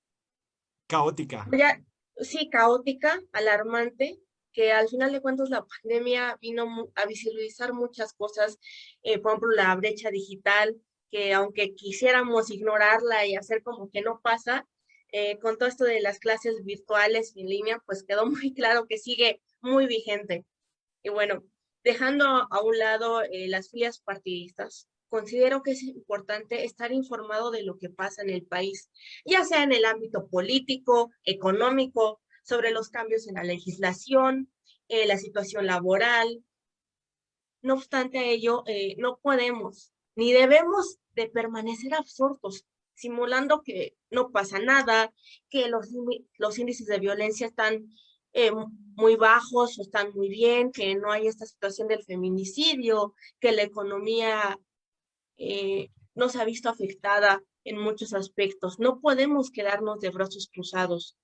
Caótica. ya, sí, caótica, alarmante, que al final de cuentas la pandemia vino a visibilizar muchas cosas, por ejemplo, la brecha digital, que aunque quisiéramos ignorarla y hacer como que no pasa, con todo esto de las clases virtuales y en línea, pues quedó muy claro que sigue muy vigente. Y bueno, dejando a un lado las filias partidistas, considero que es importante estar informado de lo que pasa en el país, ya sea en el ámbito político, económico, sobre los cambios en la legislación, la situación laboral. No obstante ello, no podemos ni debemos de permanecer absortos, simulando que no pasa nada, que los índices de violencia están muy bajos o están muy bien, que no hay esta situación del feminicidio, que la economía no se ha visto afectada en muchos aspectos. No podemos quedarnos de brazos cruzados.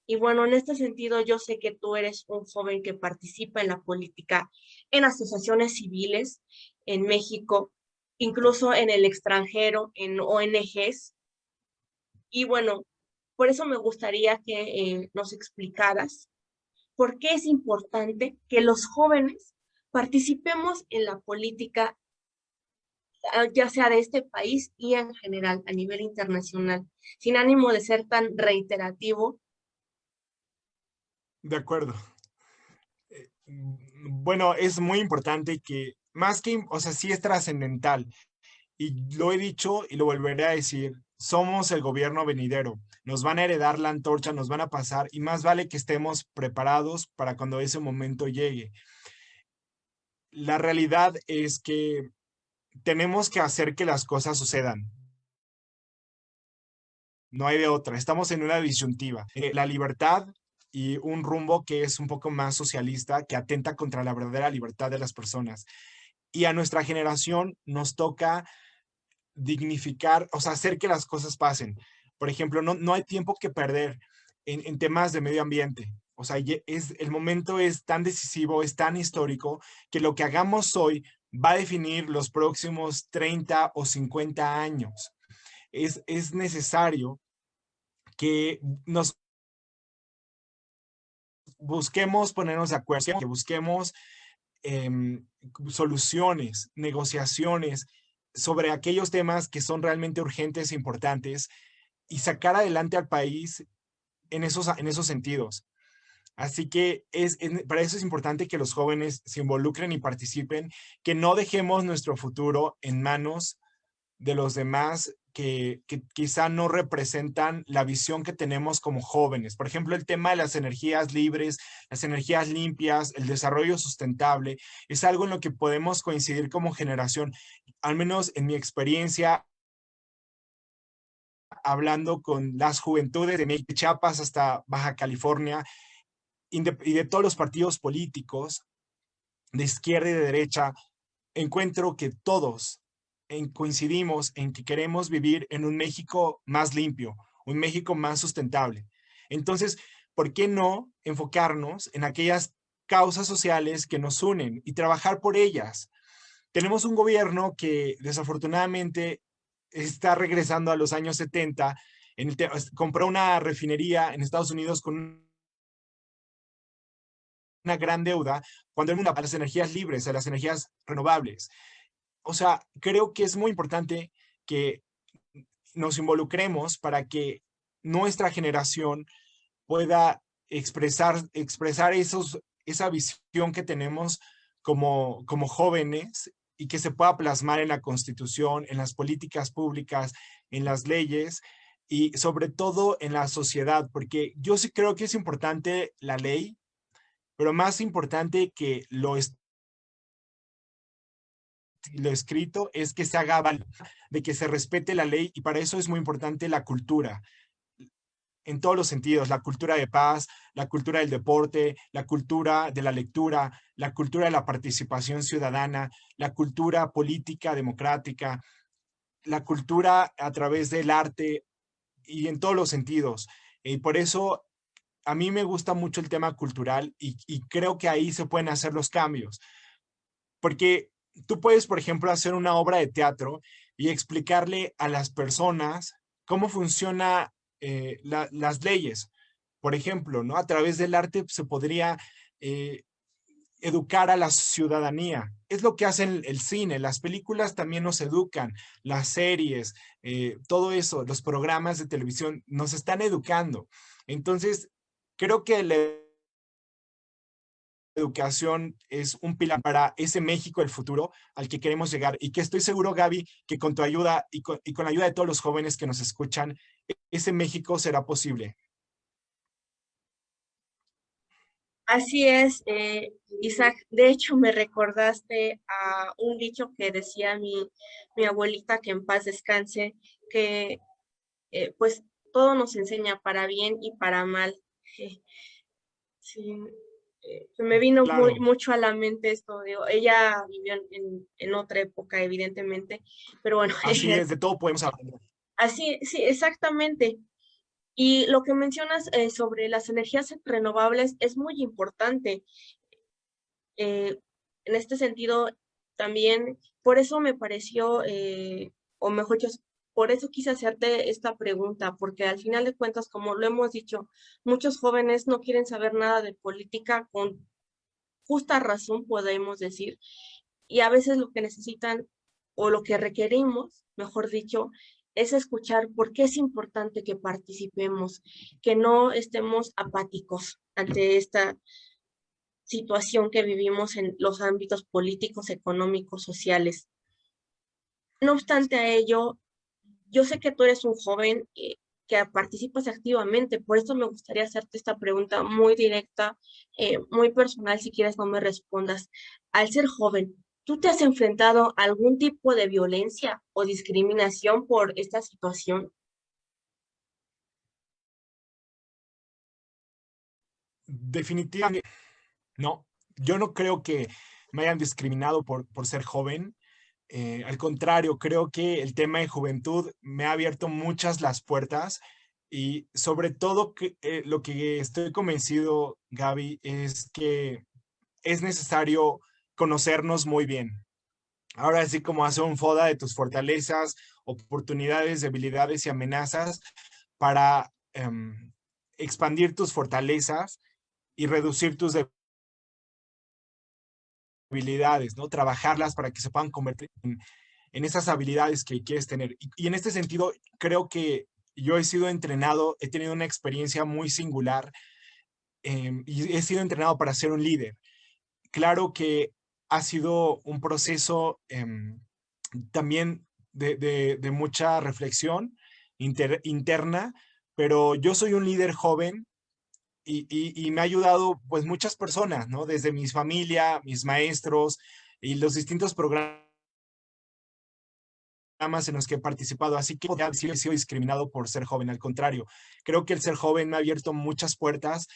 Y bueno, en este sentido, yo sé que tú eres un joven que participa en la política, en asociaciones civiles en México, incluso en el extranjero, en ONGs. Y bueno, por eso me gustaría que nos explicaras por qué es importante que los jóvenes participemos en la política, ya sea de este país y en general a nivel internacional, sin ánimo de ser tan reiterativo. De acuerdo. Bueno, es muy importante que, más que, o sea, sí es trascendental, y lo he dicho y lo volveré a decir, somos el gobierno venidero, nos van a heredar la antorcha, nos van a pasar, y más vale que estemos preparados para cuando ese momento llegue. La realidad es que tenemos que hacer que las cosas sucedan. No hay de otra, estamos en una disyuntiva. La libertad y un rumbo que es un poco más socialista, que atenta contra la verdadera libertad de las personas. Y a nuestra generación nos toca dignificar, o sea, hacer que las cosas pasen. Por ejemplo, no hay tiempo que perder en temas de medio ambiente. O sea, el momento es tan decisivo, es tan histórico, que lo que hagamos hoy va a definir los próximos 30 o 50 años. Es necesario que nos busquemos ponernos de acuerdo, que busquemos soluciones, negociaciones sobre aquellos temas que son realmente urgentes e importantes y sacar adelante al país en esos sentidos. Así que para eso es importante que los jóvenes se involucren y participen, que no dejemos nuestro futuro en manos de los demás que quizá no representan la visión que tenemos como jóvenes. Por ejemplo, el tema de las energías libres, las energías limpias, el desarrollo sustentable, es algo en lo que podemos coincidir como generación, al menos en mi experiencia, hablando con las juventudes de Chiapas hasta Baja California y de todos los partidos políticos, de izquierda y de derecha, encuentro que todos coincidimos en que queremos vivir en un México más limpio, un México más sustentable. Entonces, ¿por qué no enfocarnos en aquellas causas sociales que nos unen y trabajar por ellas? Tenemos un gobierno que desafortunadamente está regresando a los años 70, compró una refinería en Estados Unidos con una gran deuda, cuando el mundo a las energías libres, a las energías renovables. O sea, creo que es muy importante que nos involucremos para que nuestra generación pueda expresar esa visión que tenemos como jóvenes y que se pueda plasmar en la Constitución, en las políticas públicas, en las leyes y sobre todo en la sociedad, porque yo sí creo que es importante la ley, pero más importante que lo escrito es que se haga de que se respete la ley y para eso es muy importante la cultura en todos los sentidos, la cultura de paz, la cultura del deporte, la cultura de la lectura, la cultura de la participación ciudadana, la cultura política democrática, la cultura a través del arte y en todos los sentidos. Y por eso a mí me gusta mucho el tema cultural y creo que ahí se pueden hacer los cambios. Porque tú puedes, por ejemplo, hacer una obra de teatro y explicarle a las personas cómo funciona las leyes. Por ejemplo, ¿no? A través del arte se podría educar a la ciudadanía. Es lo que hace el cine, las películas también nos educan, las series, todo eso, los programas de televisión nos están educando. Entonces, creo que la educación es un pilar para ese México del futuro al que queremos llegar y que estoy seguro, Gaby, que con tu ayuda y con la ayuda de todos los jóvenes que nos escuchan, ese México será posible. Así es, Isaac. De hecho, me recordaste a un dicho que decía mi abuelita, que en paz descanse, que pues todo nos enseña para bien y para mal. Sí, se me vino Claro, mucho a la mente esto. Digo, ella vivió en otra época, evidentemente, pero bueno, así es, de todo podemos aprender. así, sí, exactamente. Y lo que mencionas sobre las energías renovables es muy importante. Eh, en este sentido, también, por eso me pareció, o mejor dicho, por eso quise hacerte esta pregunta, porque al final de cuentas, como lo hemos dicho, muchos jóvenes no quieren saber nada de política con justa razón, podemos decir, y a veces lo que necesitan o lo que requerimos, mejor dicho, es escuchar por qué es importante que participemos, que no estemos apáticos ante esta situación que vivimos en los ámbitos políticos, económicos, sociales. No obstante a ello, yo sé que tú eres un joven que participas activamente, por eso me gustaría hacerte esta pregunta muy directa, muy personal, si quieres no me respondas. Al ser joven, ¿tú te has enfrentado a algún tipo de violencia o discriminación por esta situación? Definitivamente, no. Yo no creo que me hayan discriminado por ser joven. Al contrario, creo que el tema de juventud me ha abierto muchas las puertas y sobre todo lo que estoy convencido, Gaby, es que es necesario conocernos muy bien. Ahora sí, como hacer un FODA de tus fortalezas, oportunidades, debilidades y amenazas para expandir tus fortalezas y reducir tus debilidades, ¿no? Trabajarlas para que se puedan convertir en esas habilidades que quieres tener. Y en este sentido, creo que yo he sido entrenado, he tenido una experiencia muy singular y he sido entrenado para ser un líder. Claro que ha sido un proceso también de mucha reflexión interna, pero yo soy un líder joven y me ha ayudado pues muchas personas, ¿no? Desde mi familia, mis maestros y los distintos programas en los que he participado, así que he sido discriminado por ser joven, al contrario, creo que el ser joven me ha abierto muchas puertas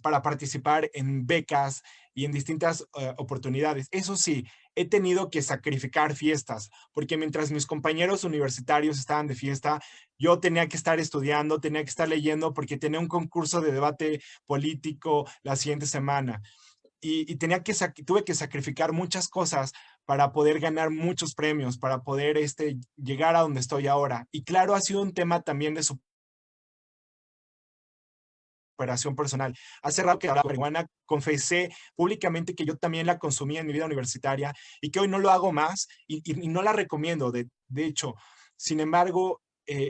para participar en becas y en distintas oportunidades. Eso sí, he tenido que sacrificar fiestas, porque mientras mis compañeros universitarios estaban de fiesta, yo tenía que estar estudiando, tenía que estar leyendo, porque tenía un concurso de debate político la siguiente semana. Y tuve que sacrificar muchas cosas para poder ganar muchos premios, para poder llegar a donde estoy ahora. Y claro, ha sido un tema también de superación personal. Hace rato que hablaba de marihuana, confesé públicamente que yo también la consumía en mi vida universitaria y que hoy no lo hago más y no la recomiendo, de hecho. Sin embargo,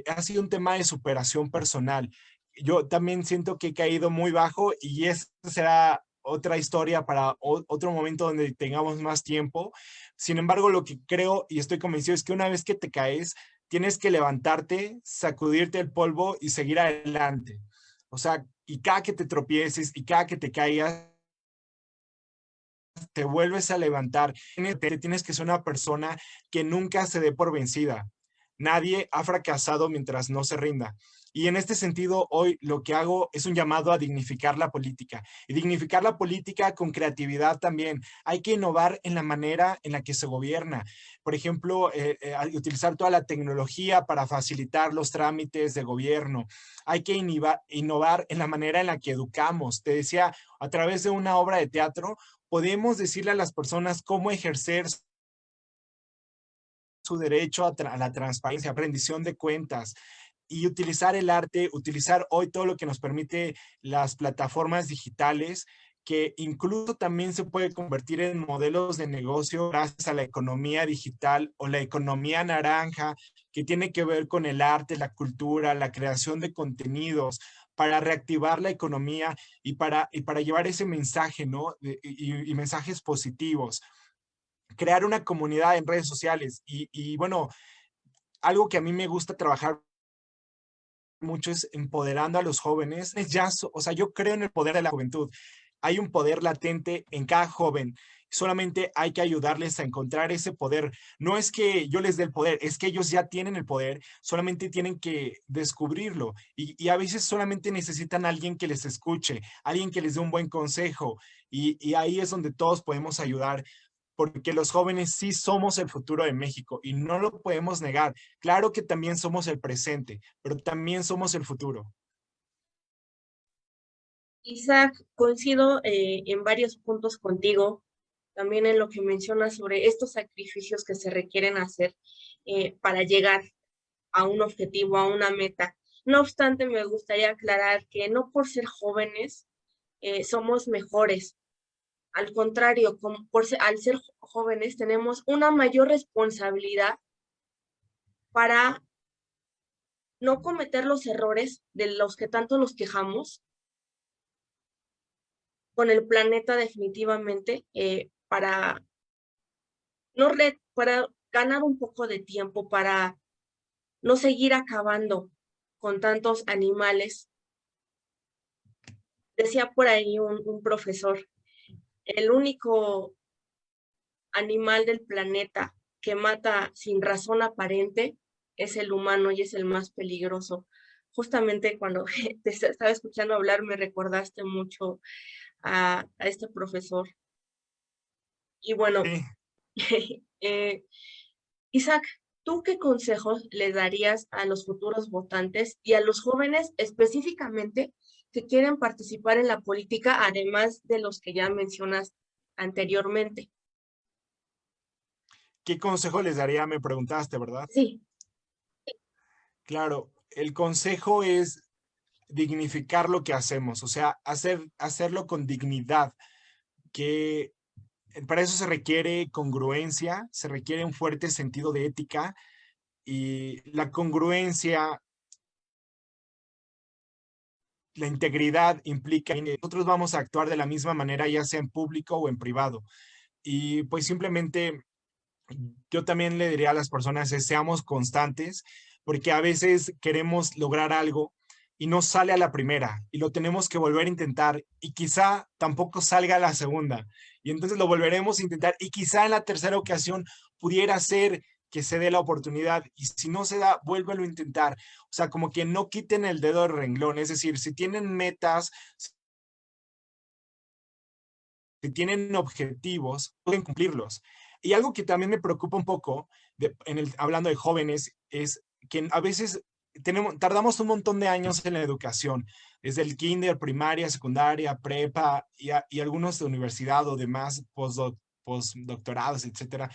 ha sido un tema de superación personal. Yo también siento que he caído muy bajo y esa será otra historia para otro momento donde tengamos más tiempo. Sin embargo, lo que creo y estoy convencido es que una vez que te caes, tienes que levantarte, sacudirte el polvo y seguir adelante. O sea, y cada que te tropieces y cada que te caigas, te vuelves a levantar. Tienes que ser una persona que nunca se dé por vencida. Nadie ha fracasado mientras no se rinda. Y en este sentido, hoy lo que hago es un llamado a dignificar la política. Y dignificar la política con creatividad también. Hay que innovar en la manera en la que se gobierna. Por ejemplo, utilizar toda la tecnología para facilitar los trámites de gobierno. Hay que innovar en la manera en la que educamos. Te decía, a través de una obra de teatro, podemos decirle a las personas cómo ejercer su derecho a la transparencia, rendición de cuentas y utilizar el arte, utilizar hoy todo lo que nos permite las plataformas digitales, que incluso también se puede convertir en modelos de negocio gracias a la economía digital o la economía naranja, que tiene que ver con el arte, la cultura, la creación de contenidos, para reactivar la economía y para llevar ese mensaje, ¿no? Y mensajes positivos. Crear una comunidad en redes sociales. Y bueno, algo que a mí me gusta trabajar mucho es empoderando a los jóvenes. O sea, yo creo en el poder de la juventud. Hay un poder latente en cada joven. Solamente hay que ayudarles a encontrar ese poder. No es que yo les dé el poder, es que ellos ya tienen el poder, solamente tienen que descubrirlo. Y a veces solamente necesitan a alguien que les escuche, alguien que les dé un buen consejo. Y ahí es donde todos podemos ayudar, porque los jóvenes sí somos el futuro de México y no lo podemos negar. Claro que también somos el presente, pero también somos el futuro. Isaac, coincido en varios puntos contigo, también en lo que mencionas sobre estos sacrificios que se requieren hacer para llegar a un objetivo, a una meta. No obstante, me gustaría aclarar que no por ser jóvenes somos mejores. Al contrario, al ser jóvenes tenemos una mayor responsabilidad para no cometer los errores de los que tanto nos quejamos con el planeta definitivamente, para ganar un poco de tiempo, para no seguir acabando con tantos animales. Decía por ahí un profesor, el único animal del planeta que mata sin razón aparente es el humano y es el más peligroso. Justamente cuando te estaba escuchando hablar me recordaste mucho a este profesor. Y bueno, Sí, Eh, Isaac, ¿tú qué consejos le darías a los futuros votantes y a los jóvenes específicamente que quieren participar en la política, además de los que ya mencionas anteriormente? ¿Qué consejo les daría? Me preguntaste, ¿verdad? Sí, Claro, el consejo es dignificar lo que hacemos, o sea, hacerlo con dignidad, que para eso se requiere congruencia, se requiere un fuerte sentido de ética y la congruencia, la integridad implica que nosotros vamos a actuar de la misma manera, ya sea en público o en privado. Y pues simplemente yo también le diría a las personas seamos constantes, porque a veces queremos lograr algo y no sale a la primera y lo tenemos que volver a intentar y quizá tampoco salga a la segunda y entonces lo volveremos a intentar y quizá en la tercera ocasión pudiera ser que se dé la oportunidad y si no se da, vuélvelo a intentar. O sea, como que no quiten el dedo del renglón, es decir, si tienen metas, si tienen objetivos, pueden cumplirlos. Y algo que también me preocupa un poco, hablando de jóvenes, es que a veces tardamos un montón de años en la educación, desde el kinder, primaria, secundaria, prepa y algunos de universidad o demás, postdoctorados, etcétera.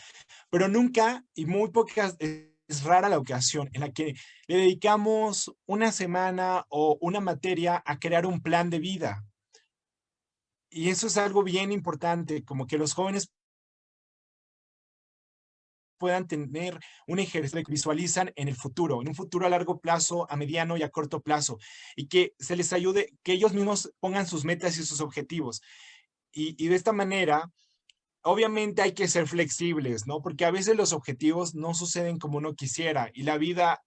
Pero nunca y muy pocas, es rara la ocasión en la que le dedicamos una semana o una materia a crear un plan de vida. Y eso es algo bien importante, como que los jóvenes puedan tener un ejercicio que visualizan en el futuro, en un futuro a largo plazo, a mediano y a corto plazo, y que se les ayude, que ellos mismos pongan sus metas y sus objetivos. Y de esta manera, obviamente hay que ser flexibles, ¿no? Porque a veces los objetivos no suceden como uno quisiera y la vida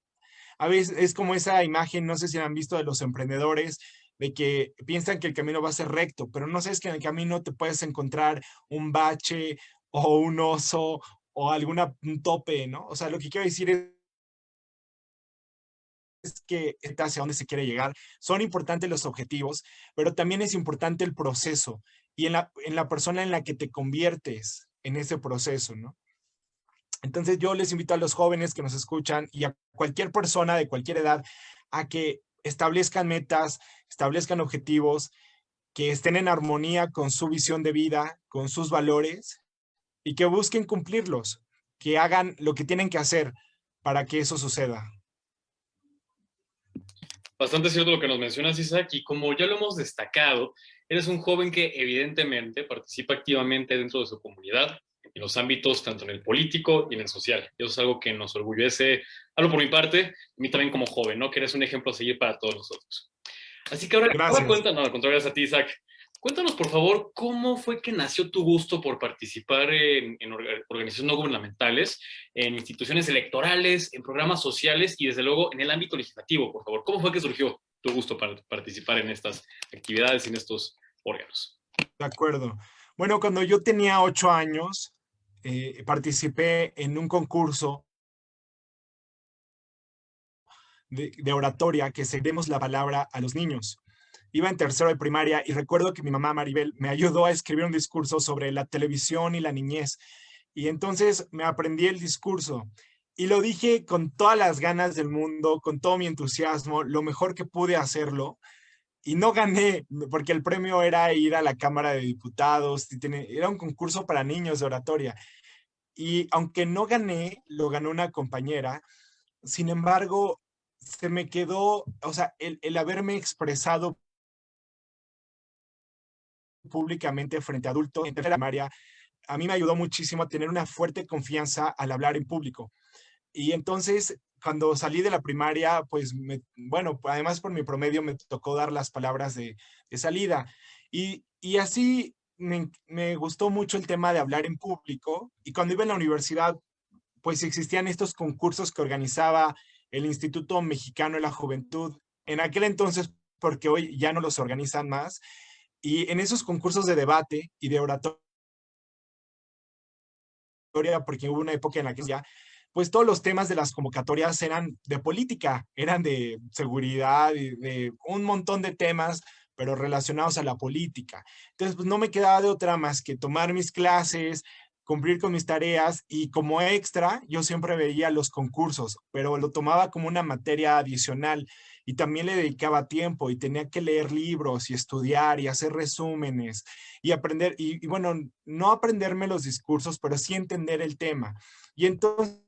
a veces es como esa imagen, no sé si la han visto de los emprendedores, de que piensan que el camino va a ser recto, pero no sabes que en el camino te puedes encontrar un bache o un oso o un tope, ¿no? O sea, lo que quiero decir es que hacia dónde se quiere llegar. Son importantes los objetivos, pero también es importante el proceso y en la persona en la que te conviertes en ese proceso, ¿no? Entonces yo les invito a los jóvenes que nos escuchan y a cualquier persona de cualquier edad a que establezcan metas, establezcan objetivos, que estén en armonía con su visión de vida, con sus valores y que busquen cumplirlos, que hagan lo que tienen que hacer para que eso suceda. Bastante cierto lo que nos mencionas, Isaac, y como ya lo hemos destacado, eres un joven que evidentemente participa activamente dentro de su comunidad, en los ámbitos tanto en el político y en el social. Y eso es algo que nos orgullece, hablo por mi parte, a mí también como joven, ¿no? Que eres un ejemplo a seguir para todos nosotros. Así que ahora Gracias. cuéntanos, al contrario, gracias a ti, Isaac. Cuéntanos, por favor, cómo fue que nació tu gusto por participar en organizaciones no gubernamentales, en instituciones electorales, en programas sociales y, desde luego, en el ámbito legislativo, por favor. ¿Cómo fue que surgió tu gusto para participar en estas actividades y en estos órganos? De acuerdo. Bueno, cuando yo tenía 8 años, participé en un concurso de oratoria que se demos la palabra a los niños. Iba en tercero de primaria y recuerdo que mi mamá Maribel me ayudó a escribir un discurso sobre la televisión y la niñez. Y entonces me aprendí el discurso y lo dije con todas las ganas del mundo, con todo mi entusiasmo, lo mejor que pude hacerlo. Y no gané, porque el premio era ir a la Cámara de Diputados, era un concurso para niños de oratoria. Y aunque no gané, lo ganó una compañera. Sin embargo, se me quedó, o sea, el haberme expresado públicamente frente a adultos en tercera primaria, a mí me ayudó muchísimo a tener una fuerte confianza al hablar en público. Y entonces, cuando salí de la primaria, pues, bueno, además por mi promedio me tocó dar las palabras de salida. Y así me gustó mucho el tema de hablar en público. Y cuando iba en la universidad, pues existían estos concursos que organizaba el Instituto Mexicano de la Juventud. En aquel entonces, porque hoy ya no los organizan más. Y en esos concursos de debate y de oratoria, porque hubo una época en la que ya, pues todos los temas de las convocatorias eran de política, eran de seguridad y de un montón de temas, pero relacionados a la política. Entonces, pues no me quedaba de otra más que tomar mis clases, cumplir con mis tareas y como extra yo siempre veía los concursos, pero lo tomaba como una materia adicional y también le dedicaba tiempo y tenía que leer libros y estudiar y hacer resúmenes y aprender, y bueno, no aprenderme los discursos, pero sí entender el tema. Y entonces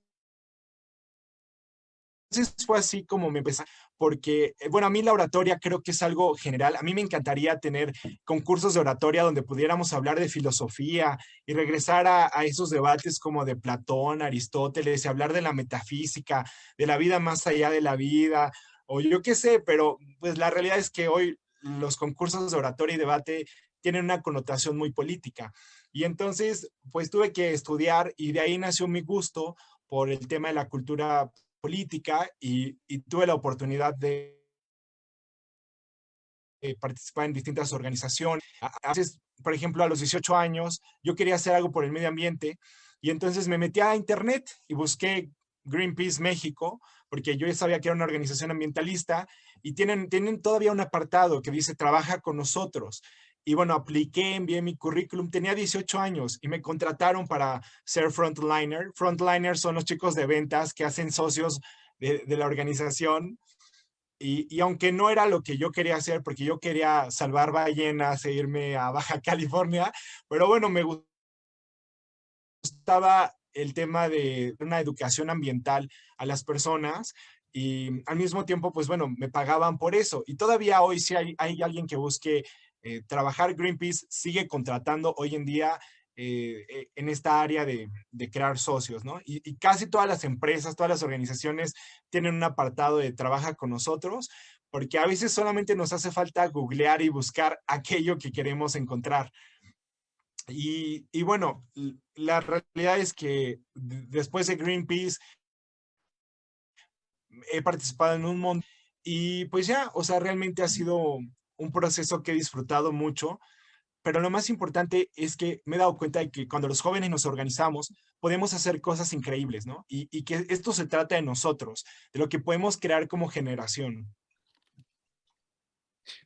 fue así como me empecé, porque, bueno, a mí la oratoria creo que es algo general. A mí me encantaría tener concursos de oratoria donde pudiéramos hablar de filosofía y regresar a esos debates como de Platón, Aristóteles, y hablar de la metafísica, de la vida más allá de la vida, o yo qué sé, pero pues la realidad es que hoy los concursos de oratoria y debate tienen una connotación muy política. Y entonces, pues tuve que estudiar y de ahí nació mi gusto por el tema de la cultura política y tuve la oportunidad de participar en distintas organizaciones. A veces, por ejemplo, a los 18 años, yo quería hacer algo por el medio ambiente y entonces me metí a internet y busqué Greenpeace México, porque yo ya sabía que era una organización ambientalista y tienen todavía un apartado que dice trabaja con nosotros. Y bueno, apliqué, envié mi currículum, tenía 18 años y me contrataron para ser frontliner. Frontliner son los chicos de ventas que hacen socios de la organización y aunque no era lo que yo quería hacer, porque yo quería salvar ballenas e irme a Baja California, pero bueno, me gustaba el tema de una educación ambiental a las personas y al mismo tiempo, pues bueno, me pagaban por eso. Y todavía hoy si hay alguien que busque trabajar, Greenpeace sigue contratando hoy en día en esta área de crear socios, ¿no? Y casi todas las empresas, todas las organizaciones tienen un apartado de trabaja con nosotros, porque a veces solamente nos hace falta googlear y buscar aquello que queremos encontrar. Y bueno, la realidad es que después de Greenpeace he participado en un montón y pues ya, o sea, realmente ha sido un proceso que he disfrutado mucho, pero lo más importante es que me he dado cuenta de que cuando los jóvenes nos organizamos, podemos hacer cosas increíbles, ¿no? Y que esto se trata de nosotros, de lo que podemos crear como generación.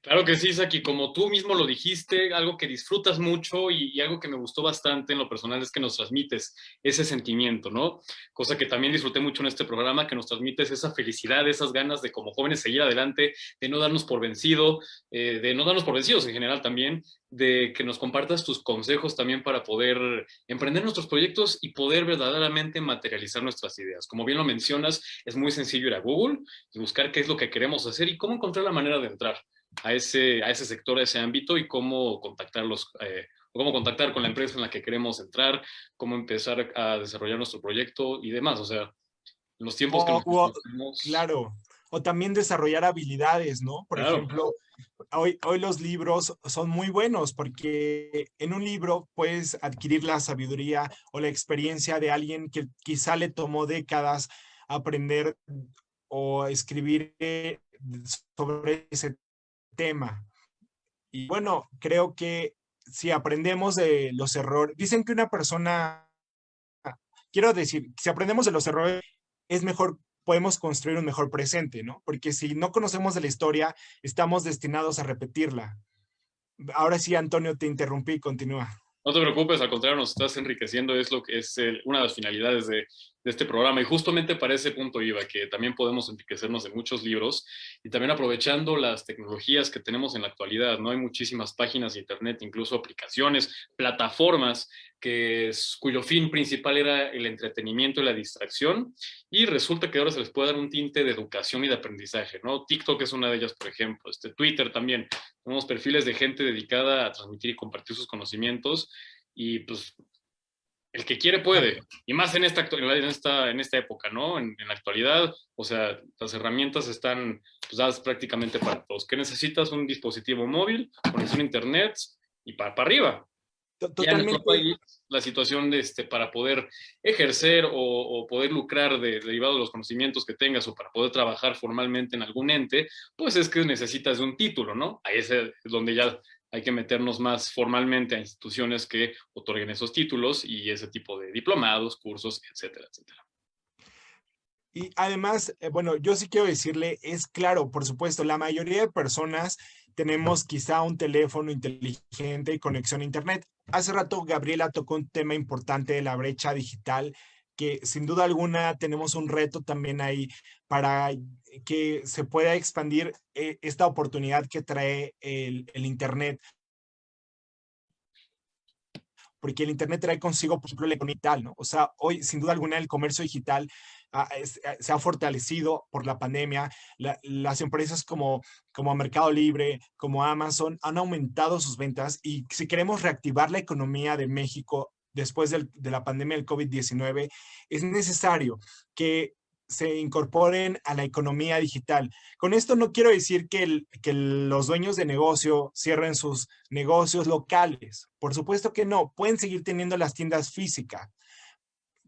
Claro que sí, Saki, como tú mismo lo dijiste, algo que disfrutas mucho y algo que me gustó bastante en lo personal es que nos transmites ese sentimiento, ¿no? Cosa que también disfruté mucho en este programa, que nos transmites esa felicidad, esas ganas de como jóvenes seguir adelante, de no darnos por vencido, de no darnos por vencidos en general también, de que nos compartas tus consejos también para poder emprender nuestros proyectos y poder verdaderamente materializar nuestras ideas. Como bien lo mencionas, es muy sencillo ir a Google y buscar qué es lo que queremos hacer y cómo encontrar la manera de entrar a ese sector, a ese ámbito y cómo contactarlos, o cómo contactar con la empresa en la que queremos entrar, cómo empezar a desarrollar nuestro proyecto y demás. O sea, los tiempos que O, nos o, tenemos. claro, o también desarrollar habilidades, ¿no? Por Claro, ejemplo, hoy los libros son muy buenos porque en un libro puedes adquirir la sabiduría o la experiencia de alguien que quizá le tomó décadas aprender o escribir sobre ese tema. Y bueno, creo que si aprendemos de los errores, dicen que una persona, quiero decir, si aprendemos de los errores, es mejor, podemos construir un mejor presente, ¿no? Porque si no conocemos de la historia, estamos destinados a repetirla. Ahora sí, Antonio, te interrumpí, continúa. no te preocupes, al contrario, nos estás enriqueciendo, es lo que es una de las finalidades de este programa. Y justamente para ese punto iba, que también podemos enriquecernos de muchos libros y también aprovechando las tecnologías que tenemos en la actualidad, ¿no? Hay muchísimas páginas de internet, incluso aplicaciones, plataformas, cuyo fin principal era el entretenimiento y la distracción, y resulta que ahora se les puede dar un tinte de educación y de aprendizaje, ¿no? TikTok es una de ellas, por ejemplo, Twitter también. Tenemos perfiles de gente dedicada a transmitir y compartir sus conocimientos y pues el que quiere puede, y más en esta actualidad, en esta época, ¿no? En la actualidad, o sea, las herramientas están pues, dadas prácticamente para todos. ¿Qué necesitas? Un dispositivo móvil, conexión a internet y para arriba. Ya en nuestro Totalmente. país, la situación para poder ejercer o poder lucrar derivado de los conocimientos que tengas o para poder trabajar formalmente en algún ente, pues es que necesitas de un título, ¿no? Ahí es donde ya hay que meternos más formalmente a instituciones que otorguen esos títulos y ese tipo de diplomados, cursos, etcétera, etcétera. Y además, bueno, yo sí quiero decirle, es claro, por supuesto, la mayoría de personas tenemos quizá un teléfono inteligente y conexión a Internet. Hace rato Gabriela tocó un tema importante de la brecha digital, que sin duda alguna tenemos un reto también ahí para que se pueda expandir esta oportunidad que trae el Internet, porque el Internet trae consigo, por ejemplo, la economía digital, ¿no? O sea, hoy, sin duda alguna, el comercio digital se ha fortalecido por la pandemia. Las empresas como Mercado Libre, como Amazon, han aumentado sus ventas, y si queremos reactivar la economía de México después de la pandemia del COVID-19, es necesario que se incorporen a la economía digital. Con esto no quiero decir que los dueños de negocio cierren sus negocios locales. Por supuesto que no. Pueden seguir teniendo las tiendas físicas,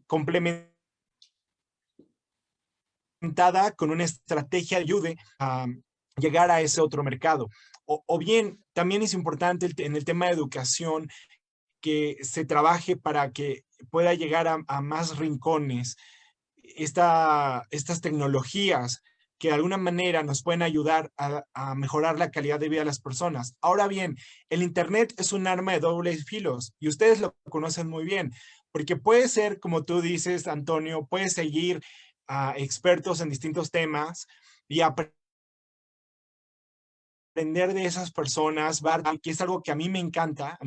complementada con una estrategia que ayude a llegar a ese otro mercado. O bien, también es importante en el tema de educación que se trabaje para que pueda llegar a más rincones estas tecnologías que de alguna manera nos pueden ayudar a mejorar la calidad de vida de las personas. Ahora bien, el Internet es un arma de dobles filos, y ustedes lo conocen muy bien, porque puede ser, como tú dices, Antonio, puedes seguir a expertos en distintos temas y aprender de esas personas, que es algo que a mí me encanta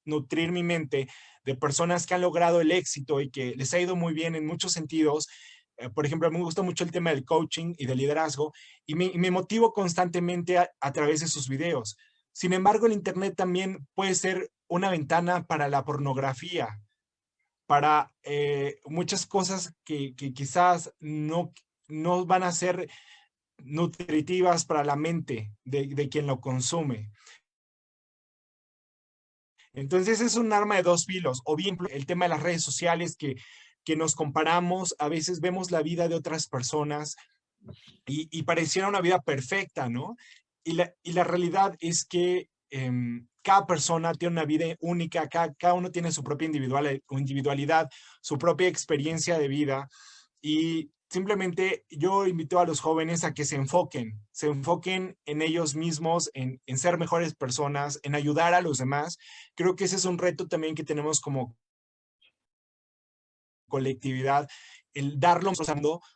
nutrir mi mente de personas que han logrado el éxito y que les ha ido muy bien en muchos sentidos. Por ejemplo, me gusta mucho el tema del coaching y del liderazgo, y me motivo constantemente a través de sus videos. Sin embargo, el Internet también puede ser una ventana para la pornografía, para muchas cosas que quizás no van a ser nutritivas para la mente de quien lo consume. Entonces es un arma de dos filos. O bien el tema de las redes sociales, que nos comparamos, a veces vemos la vida de otras personas y pareciera una vida perfecta, ¿no? Y la realidad es que cada persona tiene una vida única, cada uno tiene su propia individualidad, su propia experiencia de vida, y simplemente yo invito a los jóvenes a que se enfoquen en ellos mismos, en ser mejores personas, en ayudar a los demás. Creo que ese es un reto también que tenemos como colectividad, el darlo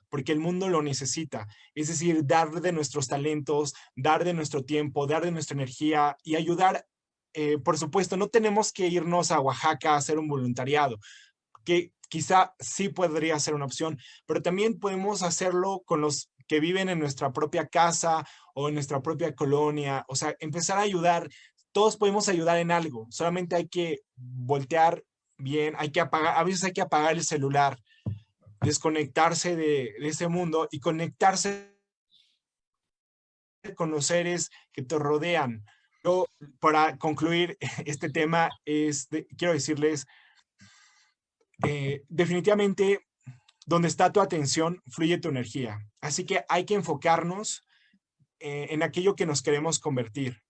porque el mundo lo necesita. Es decir, dar de nuestros talentos, dar de nuestro tiempo, dar de nuestra energía y ayudar. Por supuesto, no tenemos que irnos a Oaxaca a hacer un voluntariado, que quizá sí podría ser una opción, pero también podemos hacerlo con los que viven en nuestra propia casa o en nuestra propia colonia. O sea, empezar a ayudar. Todos podemos ayudar en algo, solamente hay que voltear bien, hay que apagar, a veces hay que apagar el celular, desconectarse de ese mundo y conectarse con los seres que te rodean. Yo, para concluir este tema, quiero decirles, definitivamente, donde está tu atención, fluye tu energía. Así que hay que enfocarnos en aquello que nos queremos convertir.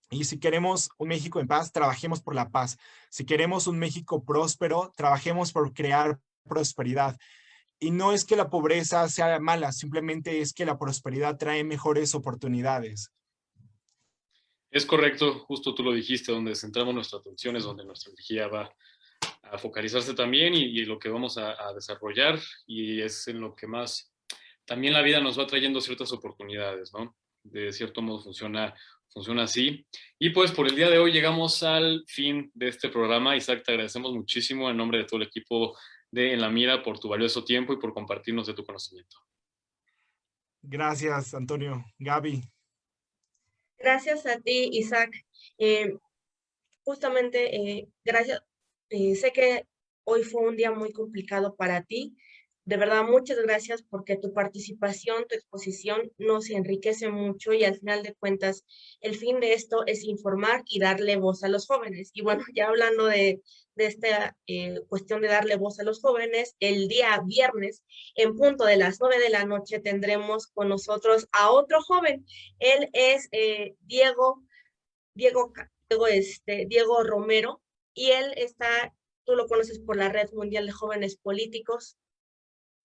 Y si queremos un México en paz, trabajemos por la paz. Si queremos un México próspero, trabajemos por crear prosperidad. Y no es que la pobreza sea mala, simplemente es que la prosperidad trae mejores oportunidades. Es correcto, justo tú lo dijiste, donde centramos nuestra atención es donde nuestra energía va a focalizarse también, y lo que vamos a desarrollar, y es en lo que más también la vida nos va trayendo ciertas oportunidades, ¿no? De cierto modo funciona así. Y pues por el día de hoy llegamos al fin de este programa. Isaac, te agradecemos muchísimo en nombre de todo el equipo de En la Mira por tu valioso tiempo y por compartirnos de tu conocimiento. Gracias, Antonio. Gaby. Gracias a ti, Isaac. Justamente, gracias. Sé que hoy fue un día muy complicado para ti. De verdad, muchas gracias porque tu participación, tu exposición nos enriquece mucho, y al final de cuentas, el fin de esto es informar y darle voz a los jóvenes. Y bueno, ya hablando de esta cuestión de darle voz a los jóvenes, el día viernes, en punto de las 9 de la noche, tendremos con nosotros a otro joven. Él es Diego Romero, y él está, tú lo conoces por la Red Mundial de Jóvenes Políticos.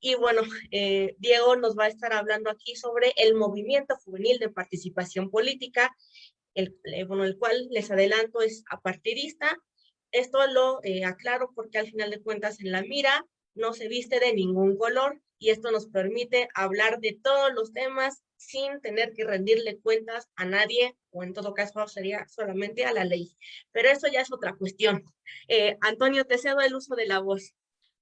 Y bueno, Diego nos va a estar hablando aquí sobre el movimiento juvenil de participación política, el cual les adelanto es apartidista. Esto lo aclaro porque al final de cuentas en la mira no se viste de ningún color y esto nos permite hablar de todos los temas sin tener que rendirle cuentas a nadie o en todo caso sería solamente a la ley. Pero eso ya es otra cuestión. Antonio, te cedo el uso de la voz.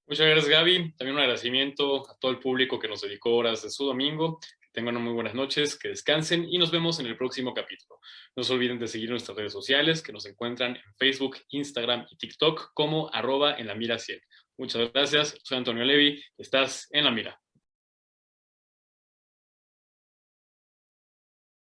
Muchas gracias, Gaby. También un agradecimiento a todo el público que nos dedicó horas de su domingo. Que tengan muy buenas noches, que descansen y nos vemos en el próximo capítulo. No se olviden de seguir nuestras redes sociales que nos encuentran en Facebook, Instagram y TikTok como @enlamira100. Muchas gracias. Soy Antonio Levi. Estás en La Mira.